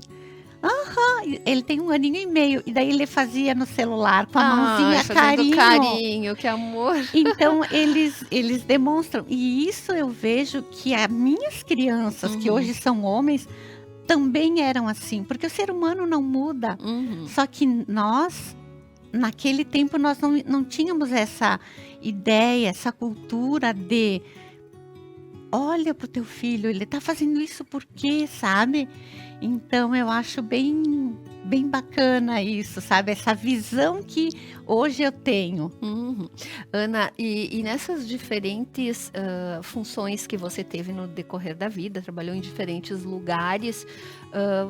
Aham, ele tem 1 aninho e meio. E daí ele fazia no celular com a mãozinha, fazendo carinho. carinho, que amor. Então eles demonstram. E isso eu vejo que as minhas crianças, que hoje são homens, também eram assim. Porque o ser humano não muda. Uhum. Só que nós, naquele tempo, nós não tínhamos essa ideia, essa cultura de olha pro teu filho, ele tá fazendo isso por quê, sabe? Então eu acho bem bacana isso, sabe? Essa visão que hoje eu tenho. Uhum. Ana, e nessas diferentes funções que você teve no decorrer da vida, trabalhou em diferentes lugares,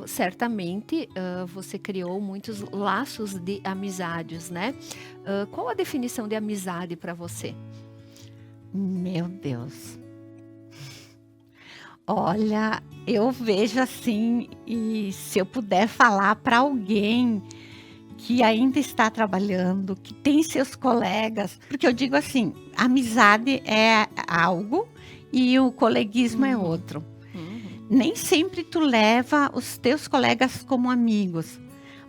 certamente você criou muitos laços de amizades, né? Qual a definição de amizade para você? Meu Deus. Olha, eu vejo assim, e se eu puder falar para alguém que ainda está trabalhando, que tem seus colegas, porque eu digo assim, amizade é algo e o coleguismo é outro. Nem sempre tu leva os teus colegas como amigos,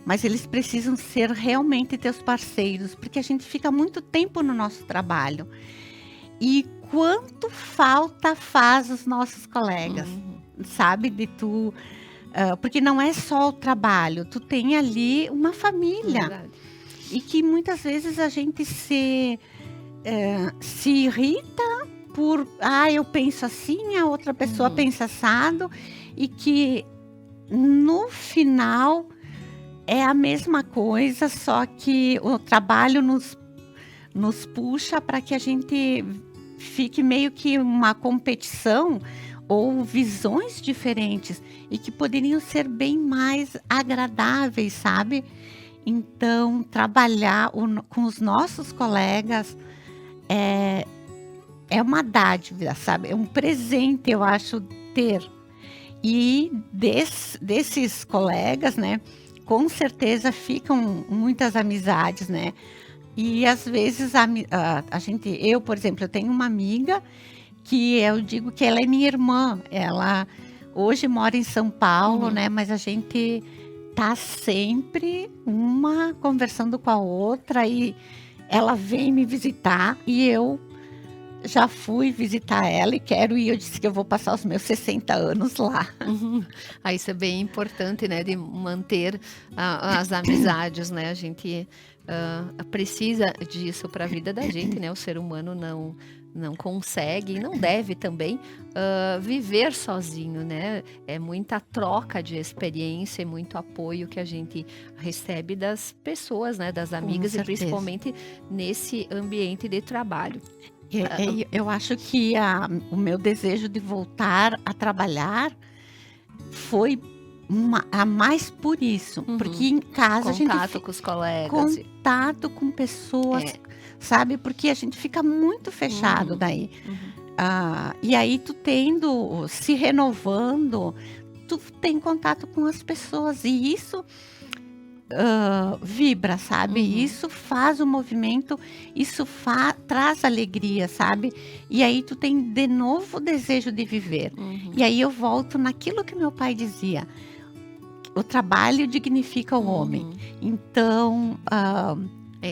mas eles precisam ser realmente teus parceiros, porque a gente fica muito tempo no nosso trabalho. E quanto falta faz os nossos colegas, sabe? De tu, porque não é só o trabalho, tu tem ali uma família. Verdade. E que muitas vezes a gente se irrita por, eu penso assim, a outra pessoa pensa assado, e que no final é a mesma coisa, só que o trabalho nos puxa para que a gente fique meio que uma competição ou visões diferentes e que poderiam ser bem mais agradáveis, sabe? Então, trabalhar com os nossos colegas é uma dádiva, sabe? É um presente, eu acho, ter. E desses colegas, né? Com certeza ficam muitas amizades, né? E às vezes eu, por exemplo, eu tenho uma amiga que eu digo que ela é minha irmã. Ela hoje mora em São Paulo, né? Mas a gente tá sempre uma conversando com a outra e ela vem me visitar e eu já fui visitar ela e quero ir. Eu disse que eu vou passar os meus 60 anos lá. Isso é bem importante, né? De manter as amizades, né? A gente precisa disso para a vida da gente, né? O ser humano não consegue e não deve também viver sozinho, né? É muita troca de experiência e muito apoio que a gente recebe das pessoas, né? Das amigas e principalmente nesse ambiente de trabalho. Eu acho que o meu desejo de voltar a trabalhar foi a mais por isso, porque em casa contato com os colegas, contato com pessoas, sabe? Porque a gente fica muito fechado daí. E aí tu se renovando, tu tem contato com as pessoas e isso vibra, sabe? Isso faz o movimento, isso traz alegria, sabe? E aí tu tem de novo o desejo de viver. E aí eu volto naquilo que meu pai dizia: o trabalho dignifica o homem. Então,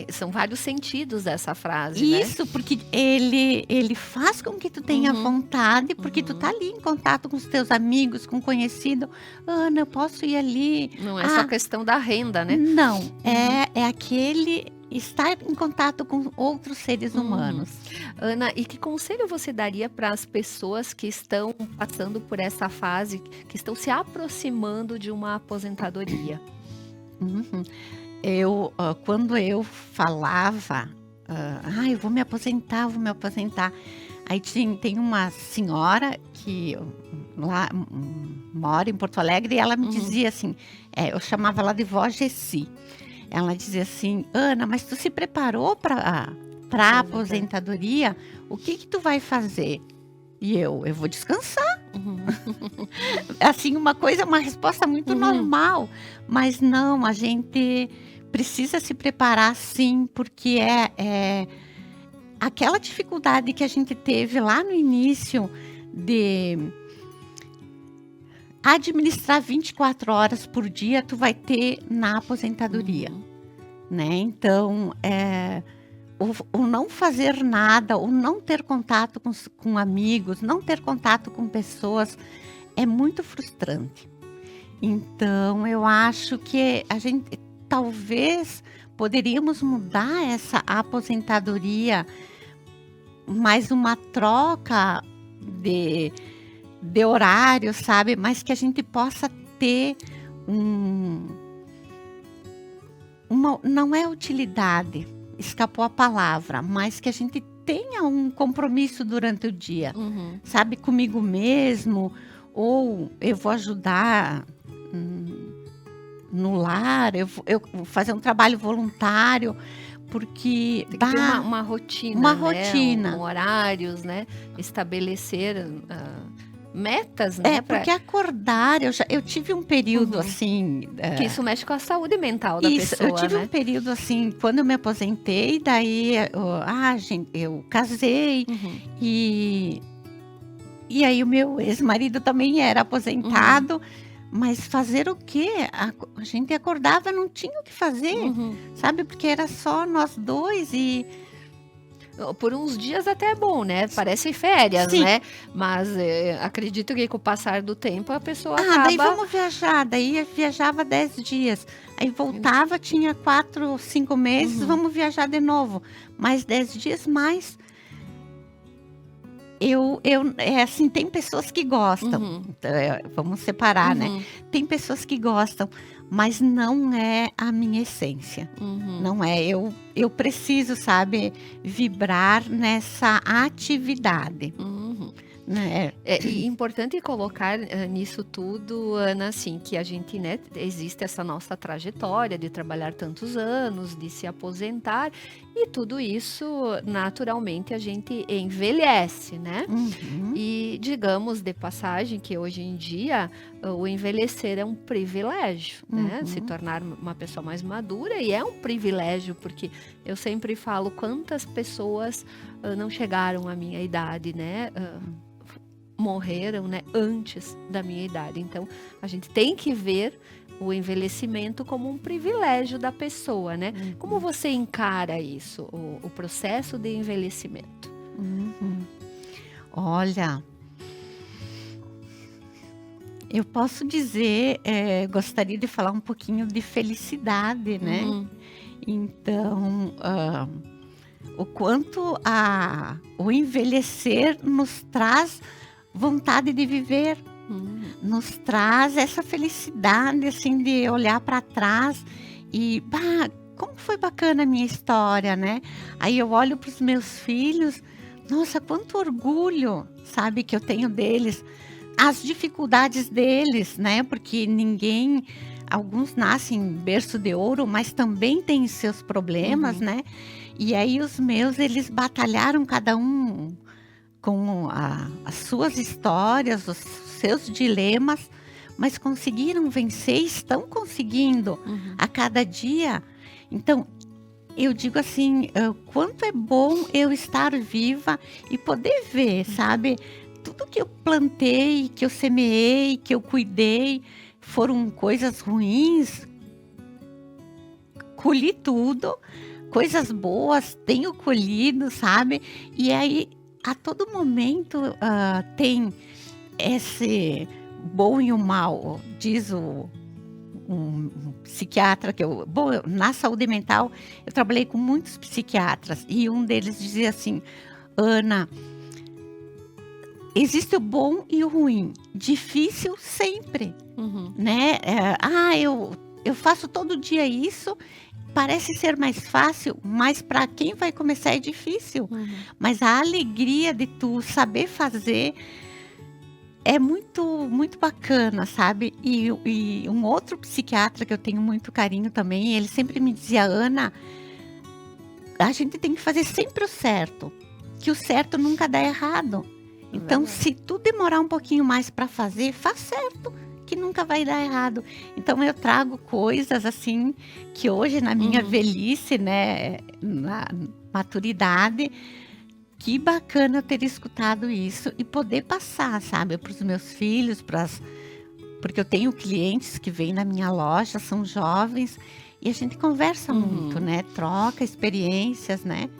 são vários sentidos dessa frase, isso, né? Porque ele faz com que tu tenha vontade, porque tu tá ali em contato com os teus amigos, com conhecido. Ana, eu posso ir ali. Não é só questão da renda, né? Não, é aquele estar em contato com outros seres humanos. Ana, e que conselho você daria para as pessoas que estão passando por essa fase, que estão se aproximando de uma aposentadoria? Quando eu falava, eu vou me aposentar, Aí tem uma senhora que lá mora em Porto Alegre e ela me dizia assim, eu chamava ela de vó Gessi. Ela dizia assim, Ana, mas tu se preparou para a aposentadoria? O que tu vai fazer? E eu vou descansar. Assim, uma resposta muito normal. Mas não, a gente precisa se preparar sim, porque é aquela dificuldade que a gente teve lá no início de administrar 24 horas por dia, tu vai ter na aposentadoria, né? Então, o não fazer nada, o não ter contato com amigos, não ter contato com pessoas, é muito frustrante. Então, eu acho que a gente talvez poderíamos mudar essa aposentadoria, mais uma troca de horário, sabe? Mas que a gente possa ter não é utilidade, escapou a palavra, mas que a gente tenha um compromisso durante o dia, sabe? Comigo mesmo, ou eu vou ajudar no lar, eu vou fazer um trabalho voluntário, porque tem que ter uma rotina, uma né? rotina, horários, né? Estabelecer metas, né? Porque acordar, eu tive um período assim, que isso mexe com a saúde mental da pessoa, eu tive um período assim, quando eu me aposentei, daí eu casei e aí o meu ex-marido também era aposentado. Mas fazer o quê? A gente acordava, não tinha o que fazer, sabe? Porque era só nós dois e... Por uns dias até é bom, né? Parece férias, né? Mas acredito que com o passar do tempo a pessoa acaba... daí vamos viajar. Daí viajava 10 dias. Aí voltava, tinha 4, 5 meses, vamos viajar de novo. Mais 10 dias, mais... assim, tem pessoas que gostam, então, vamos separar, né? Tem pessoas que gostam, mas não é a minha essência, não é, eu preciso, sabe, vibrar nessa atividade. Né? É importante colocar nisso tudo, Ana, assim, que a gente, né, existe essa nossa trajetória de trabalhar tantos anos, de se aposentar, e tudo isso, naturalmente, a gente envelhece, né? E digamos de passagem que hoje em dia o envelhecer é um privilégio, né? Se tornar uma pessoa mais madura, e é um privilégio, porque eu sempre falo quantas pessoas não chegaram à minha idade, né? Morreram, né, antes da minha idade. Então, a gente tem que ver o envelhecimento como um privilégio da pessoa, né? Como você encara isso, o processo de envelhecimento? Olha, eu posso dizer, gostaria de falar um pouquinho de felicidade, né? Então, o quanto o envelhecer nos traz vontade de viver, nos traz essa felicidade, assim, de olhar para trás e, como foi bacana a minha história, né? Aí eu olho para os meus filhos, nossa, quanto orgulho, sabe, que eu tenho deles, as dificuldades deles, né? Porque alguns nascem em berço de ouro, mas também têm seus problemas, né? E aí os meus, eles batalharam cada um com as suas histórias, os seus dilemas, mas conseguiram vencer, estão conseguindo a cada dia. Então, eu digo assim, quanto é bom eu estar viva e poder ver, sabe? Tudo que eu plantei, que eu semeei, que eu cuidei, foram coisas ruins, colhi tudo, coisas boas, tenho colhido, sabe? E aí, a todo momento tem esse bom e o mal, diz um psiquiatra na saúde mental, eu trabalhei com muitos psiquiatras e um deles dizia assim, Ana, existe o bom e o ruim, difícil sempre, né? Eu faço todo dia isso parece ser mais fácil, mas para quem vai começar é difícil. Mas a alegria de tu saber fazer é muito, muito bacana, sabe? E um outro psiquiatra que eu tenho muito carinho também, ele sempre me dizia: Ana, a gente tem que fazer sempre o certo, que o certo nunca dá errado. Então, se tu demorar um pouquinho mais para fazer, faz certo, que nunca vai dar errado. Então, eu trago coisas assim, que hoje na minha velhice, né, na maturidade, que bacana eu ter escutado isso e poder passar, sabe, para os meus filhos, porque eu tenho clientes que vêm na minha loja, são jovens, e a gente conversa muito, né? Troca experiências, né?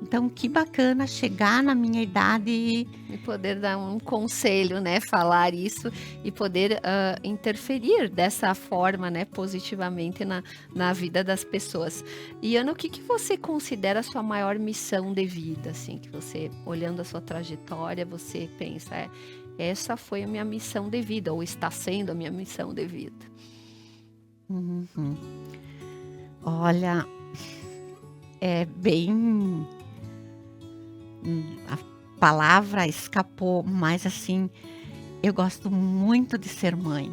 Então, que bacana chegar na minha idade e poder dar um conselho, né? Falar isso e poder interferir dessa forma, né? Positivamente na vida das pessoas. E Ana, o que você considera a sua maior missão de vida? Assim, que você, olhando a sua trajetória, você pensa, essa foi a minha missão de vida, ou está sendo a minha missão de vida? Olha, é bem... A palavra escapou, mas assim, eu gosto muito de ser mãe.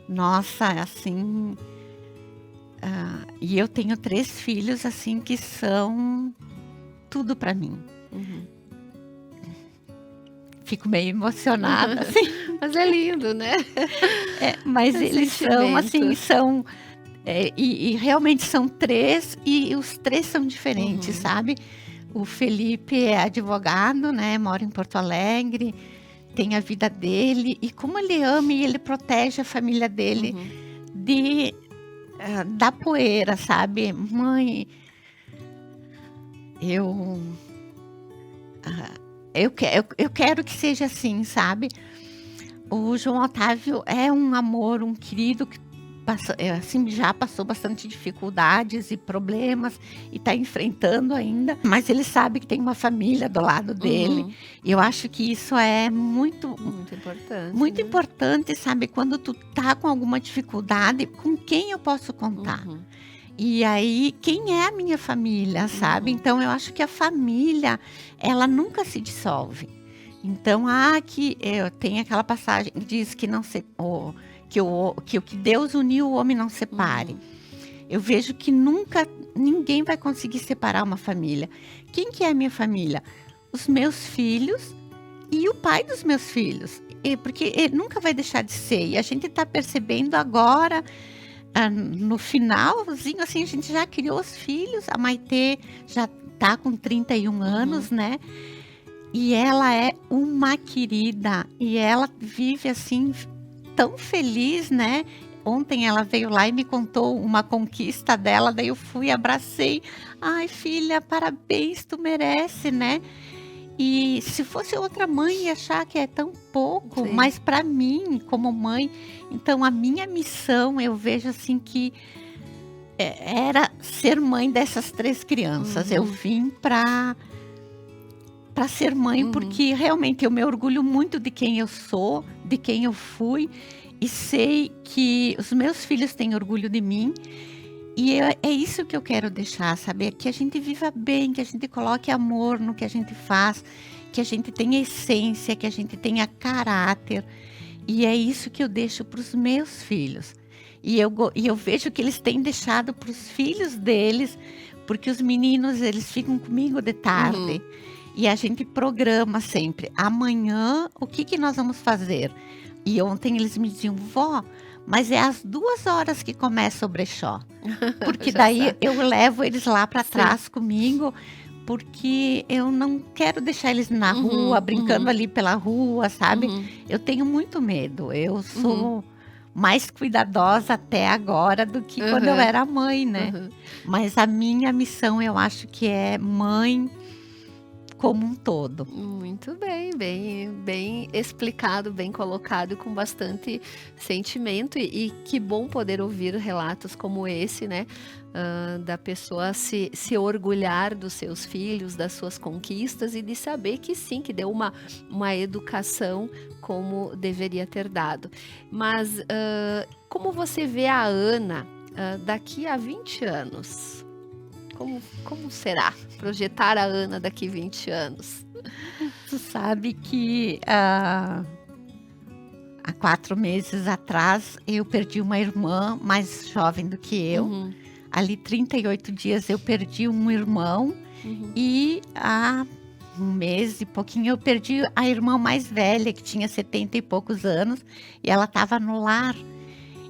Nossa, assim... e eu tenho 3 filhos, assim, que são tudo para mim. Fico meio emocionada, assim. Mas é lindo, né? Mas eles são, assim, e realmente são 3, e os 3 são diferentes, sabe? O Felipe é advogado, né? Mora em Porto Alegre, tem a vida dele. E como ele ama e ele protege a família dele da poeira, sabe? Mãe, eu quero que seja assim, sabe? O João Otávio é um amor, um querido que assim, já passou bastante dificuldades e problemas e está enfrentando ainda, mas ele sabe que tem uma família do lado dele. E eu acho que isso é muito importante. Muito importante, sabe? Quando tu tá com alguma dificuldade, com quem eu posso contar? E aí, quem é a minha família, sabe? Então, eu acho que a família, ela nunca se dissolve. Então, tem aquela passagem que diz que não se... que o que Deus uniu, o homem não separe. Eu vejo que nunca ninguém vai conseguir separar uma família. Quem que é a minha família? Os meus filhos e o pai dos meus filhos. Porque ele nunca vai deixar de ser. E a gente está percebendo agora, no finalzinho, assim, a gente já criou os filhos. A Maitê já está com 31 anos, né? E ela é uma querida. E ela vive assim... tão feliz, né? Ontem ela veio lá e me contou uma conquista dela, daí eu fui, abracei. Ai, filha, parabéns, tu merece, né? E se fosse outra mãe ia achar que é tão pouco, mas para mim, como mãe, então a minha missão, eu vejo assim que era ser mãe dessas 3 crianças. Eu vim para ser mãe, porque realmente eu me orgulho muito de quem eu sou, de quem eu fui, e sei que os meus filhos têm orgulho de mim, e é isso que eu quero deixar, sabe? Que a gente viva bem, que a gente coloque amor no que a gente faz, que a gente tenha essência, que a gente tenha caráter, e é isso que eu deixo para os meus filhos. E eu vejo que eles têm deixado para os filhos deles, porque os meninos, eles ficam comigo de tarde. E a gente programa sempre. Amanhã, o que nós vamos fazer? E ontem eles me diziam, vó, mas é às 2 horas que começa o brechó. Porque daí eu levo eles lá para trás comigo, porque eu não quero deixar eles na rua, brincando ali pela rua, sabe? Eu tenho muito medo. Eu sou mais cuidadosa até agora do que quando eu era mãe, né? Mas a minha missão, eu acho que é mãe como um todo. Muito bem, bem explicado, bem colocado, com bastante sentimento, e que bom poder ouvir relatos como esse, né? Da pessoa se orgulhar dos seus filhos, das suas conquistas, e de saber que sim, que deu uma educação como deveria ter dado. Mas como você vê a Ana daqui a 20 anos? Como será projetar a Ana daqui 20 anos? Tu sabe que há 4 meses atrás eu perdi uma irmã mais jovem do que eu. Uhum, Ali 38 dias eu perdi um irmão uhum, e há 1 mês e pouquinho eu perdi a irmã mais velha, que tinha 70 e poucos anos, e ela estava no lar.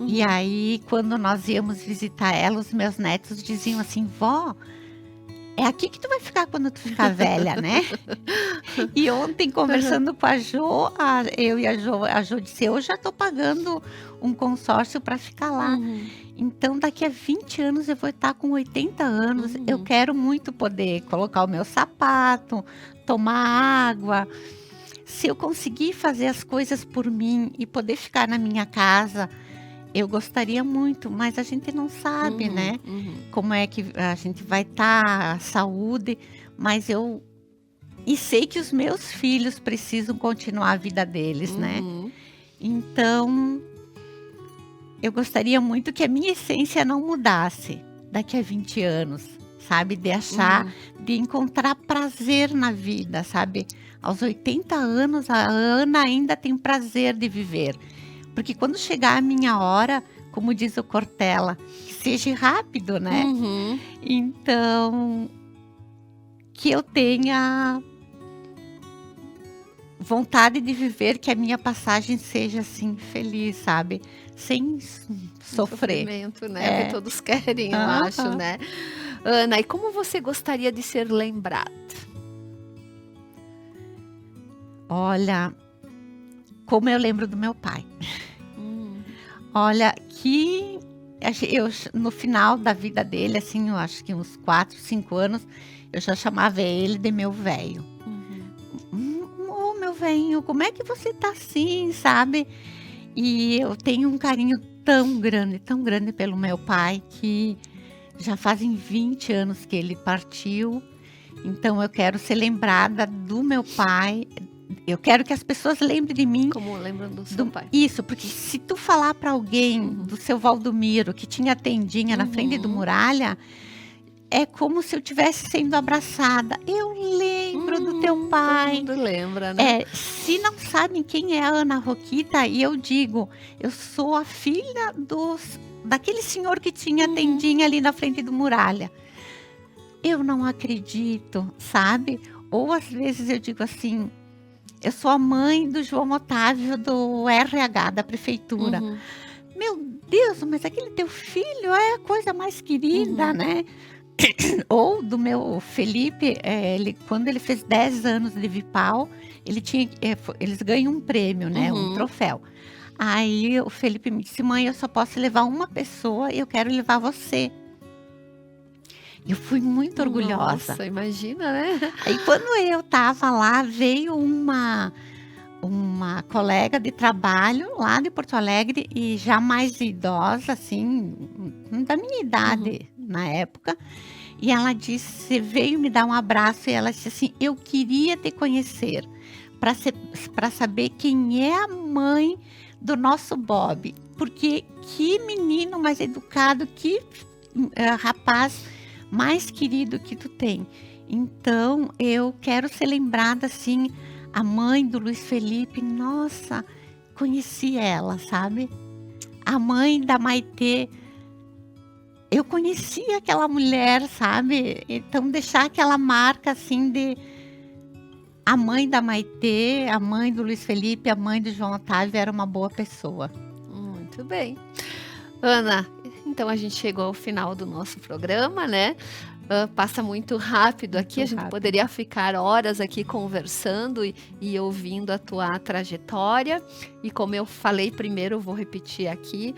E uhum. aí, quando nós íamos visitar ela, os meus netos diziam assim: vó, é aqui que tu vai ficar quando tu ficar velha, né? E ontem, conversando com a Jo, eu e a Jo disse: eu já estou pagando um consórcio para ficar lá. Uhum, Então, daqui a 20 anos eu vou estar com 80 anos. Eu uhum, quero muito poder colocar o meu sapato, tomar água. Se eu conseguir fazer as coisas por mim e poder ficar na minha casa, eu gostaria muito, mas a gente não sabe, uhum, né? uhum. Como é que a gente vai estar, a saúde, mas eu. E sei que os meus filhos precisam continuar a vida deles, né? Uhum. Então, eu gostaria muito que a minha essência não mudasse daqui a 20 anos, sabe? De achar, de encontrar prazer na vida, sabe? Aos 80 anos, a Ana ainda tem prazer de viver. Porque quando chegar a minha hora, como diz o Cortella, que seja rápido, né? Uhum. Então, que eu tenha vontade de viver, que a minha passagem seja assim, feliz, sabe? Sem sofrer. Sofrimento, né? Que todos querem, eu Aham. acho, né? Ana, e como você gostaria de ser lembrada? Olha, como eu lembro do meu pai. Hum, Olha, que eu, no final da vida dele, assim, eu acho que uns 4, 5 anos, eu já chamava ele de meu velho. uhum, Ô, meu velhinho, como é que você tá assim, sabe? E eu tenho um carinho tão grande pelo meu pai, que já fazem 20 anos que ele partiu. Então eu quero ser lembrada do meu pai. Eu quero que as pessoas lembrem de mim. como lembram do seu pai? Isso, porque se tu falar para alguém Uhum. do seu Valdomiro, que tinha tendinha na frente do Uhum. Muralha, é como se eu estivesse sendo abraçada. Eu lembro do teu Todo pai. mundo lembra, né? Se não sabem quem é a Ana Roquita, e eu digo, eu sou a filha daquele senhor que tinha tendinha ali na frente do Muralha. Eu não acredito, sabe? Ou às vezes eu digo assim, eu sou a mãe do João Otávio do RH da prefeitura. Uhum. Meu Deus, mas aquele teu filho é a coisa mais querida, Uhum. né? Ou do meu Felipe, quando ele fez 10 anos de Vipal, eles ganham um prêmio, né? Um Uhum. troféu. Aí o Felipe me disse: mãe, eu só posso levar uma pessoa e eu quero levar você. Eu fui muito orgulhosa. Nossa, imagina, né? Aí quando eu estava lá, veio uma colega de trabalho lá de Porto Alegre, e já mais idosa, assim, da minha idade na época. E ela disse, veio me dar um abraço, e ela disse assim: eu queria te conhecer para saber quem é a mãe do nosso Bob. Porque que menino mais educado, que rapaz mais querido que tu tem. Então, eu quero ser lembrada assim, a mãe do Luiz Felipe, nossa, conheci ela, sabe? A mãe da Maitê, eu conheci aquela mulher, sabe? Então, deixar aquela marca assim de a mãe da Maitê, a mãe do Luiz Felipe, a mãe do João Otávio era uma boa pessoa. Muito bem. Ana, então a gente chegou ao final do nosso programa, né? Passa muito rápido aqui, a gente rápido. poderia ficar horas aqui conversando e ouvindo a tua trajetória. E como eu falei primeiro, eu vou repetir aqui,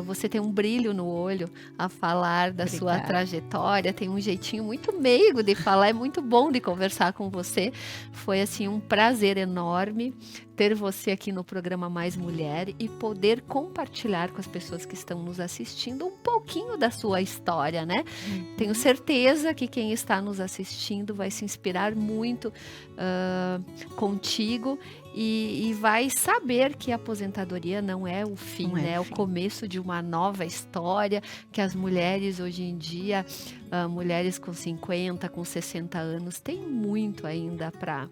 você tem um brilho no olho a falar da sua Obrigada. trajetória, tem um jeitinho muito meigo de falar, é muito bom de conversar com você. Foi assim um prazer enorme ter você aqui no programa Mais Mulher e poder compartilhar com as pessoas que estão nos assistindo um pouquinho da sua história, né? Tenho certeza que quem está nos assistindo vai se inspirar muito contigo e vai saber que a aposentadoria não é o fim, Não é né? É o o fim. começo de uma nova história, que as mulheres hoje em dia, mulheres com 50, com 60 anos, têm muito ainda para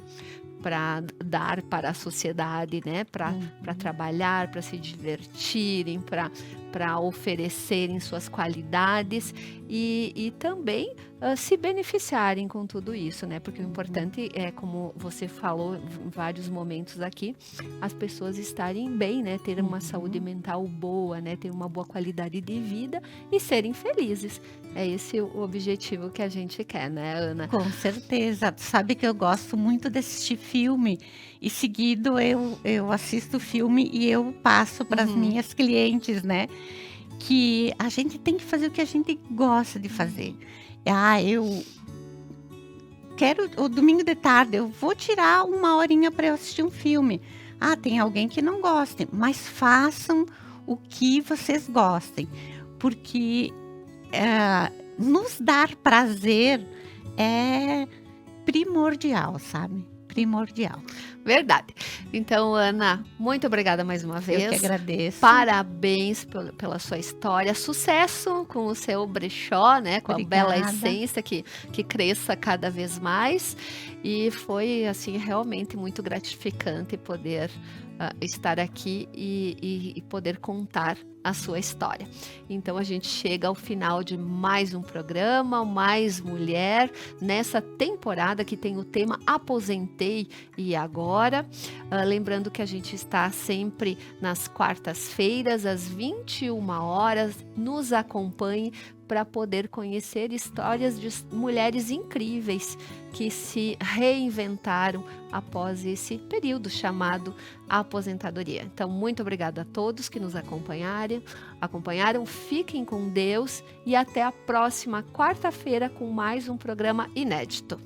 dar para a sociedade, né? Para trabalhar, para se divertirem, para oferecerem suas qualidades e também se beneficiarem com tudo isso, né? Porque o importante é, como você falou em vários momentos aqui, as pessoas estarem bem, né? Ter uma saúde mental boa, né? Ter uma boa qualidade de vida e serem felizes. É esse o objetivo que a gente quer, né, Ana? Com certeza. Sabe que eu gosto muito de assistir filme e seguido eu assisto filme e eu passo para as minhas clientes, né? Que a gente tem que fazer o que a gente gosta de fazer. Eu quero o domingo de tarde, eu vou tirar uma horinha para eu assistir um filme. Tem alguém que não goste, mas façam o que vocês gostem, porque nos dar prazer é primordial, sabe? Primordial. Verdade. Então, Ana, muito obrigada mais uma vez. Eu que agradeço. Parabéns pela sua história. Sucesso com o seu brechó, né? Com Obrigada. a bela essência que cresça cada vez mais. E foi, assim, realmente muito gratificante poder estar aqui e poder contar a sua história. Então a gente chega ao final de mais um programa, Mais Mulher, nessa temporada que tem o tema Aposentei e Agora. Lembrando que a gente está sempre nas quartas-feiras, às 21 horas. Nos acompanhe para poder conhecer histórias de mulheres incríveis que se reinventaram após esse período chamado aposentadoria. Então, muito obrigada a todos que nos acompanharam. Fiquem com Deus e até a próxima quarta-feira com mais um programa inédito.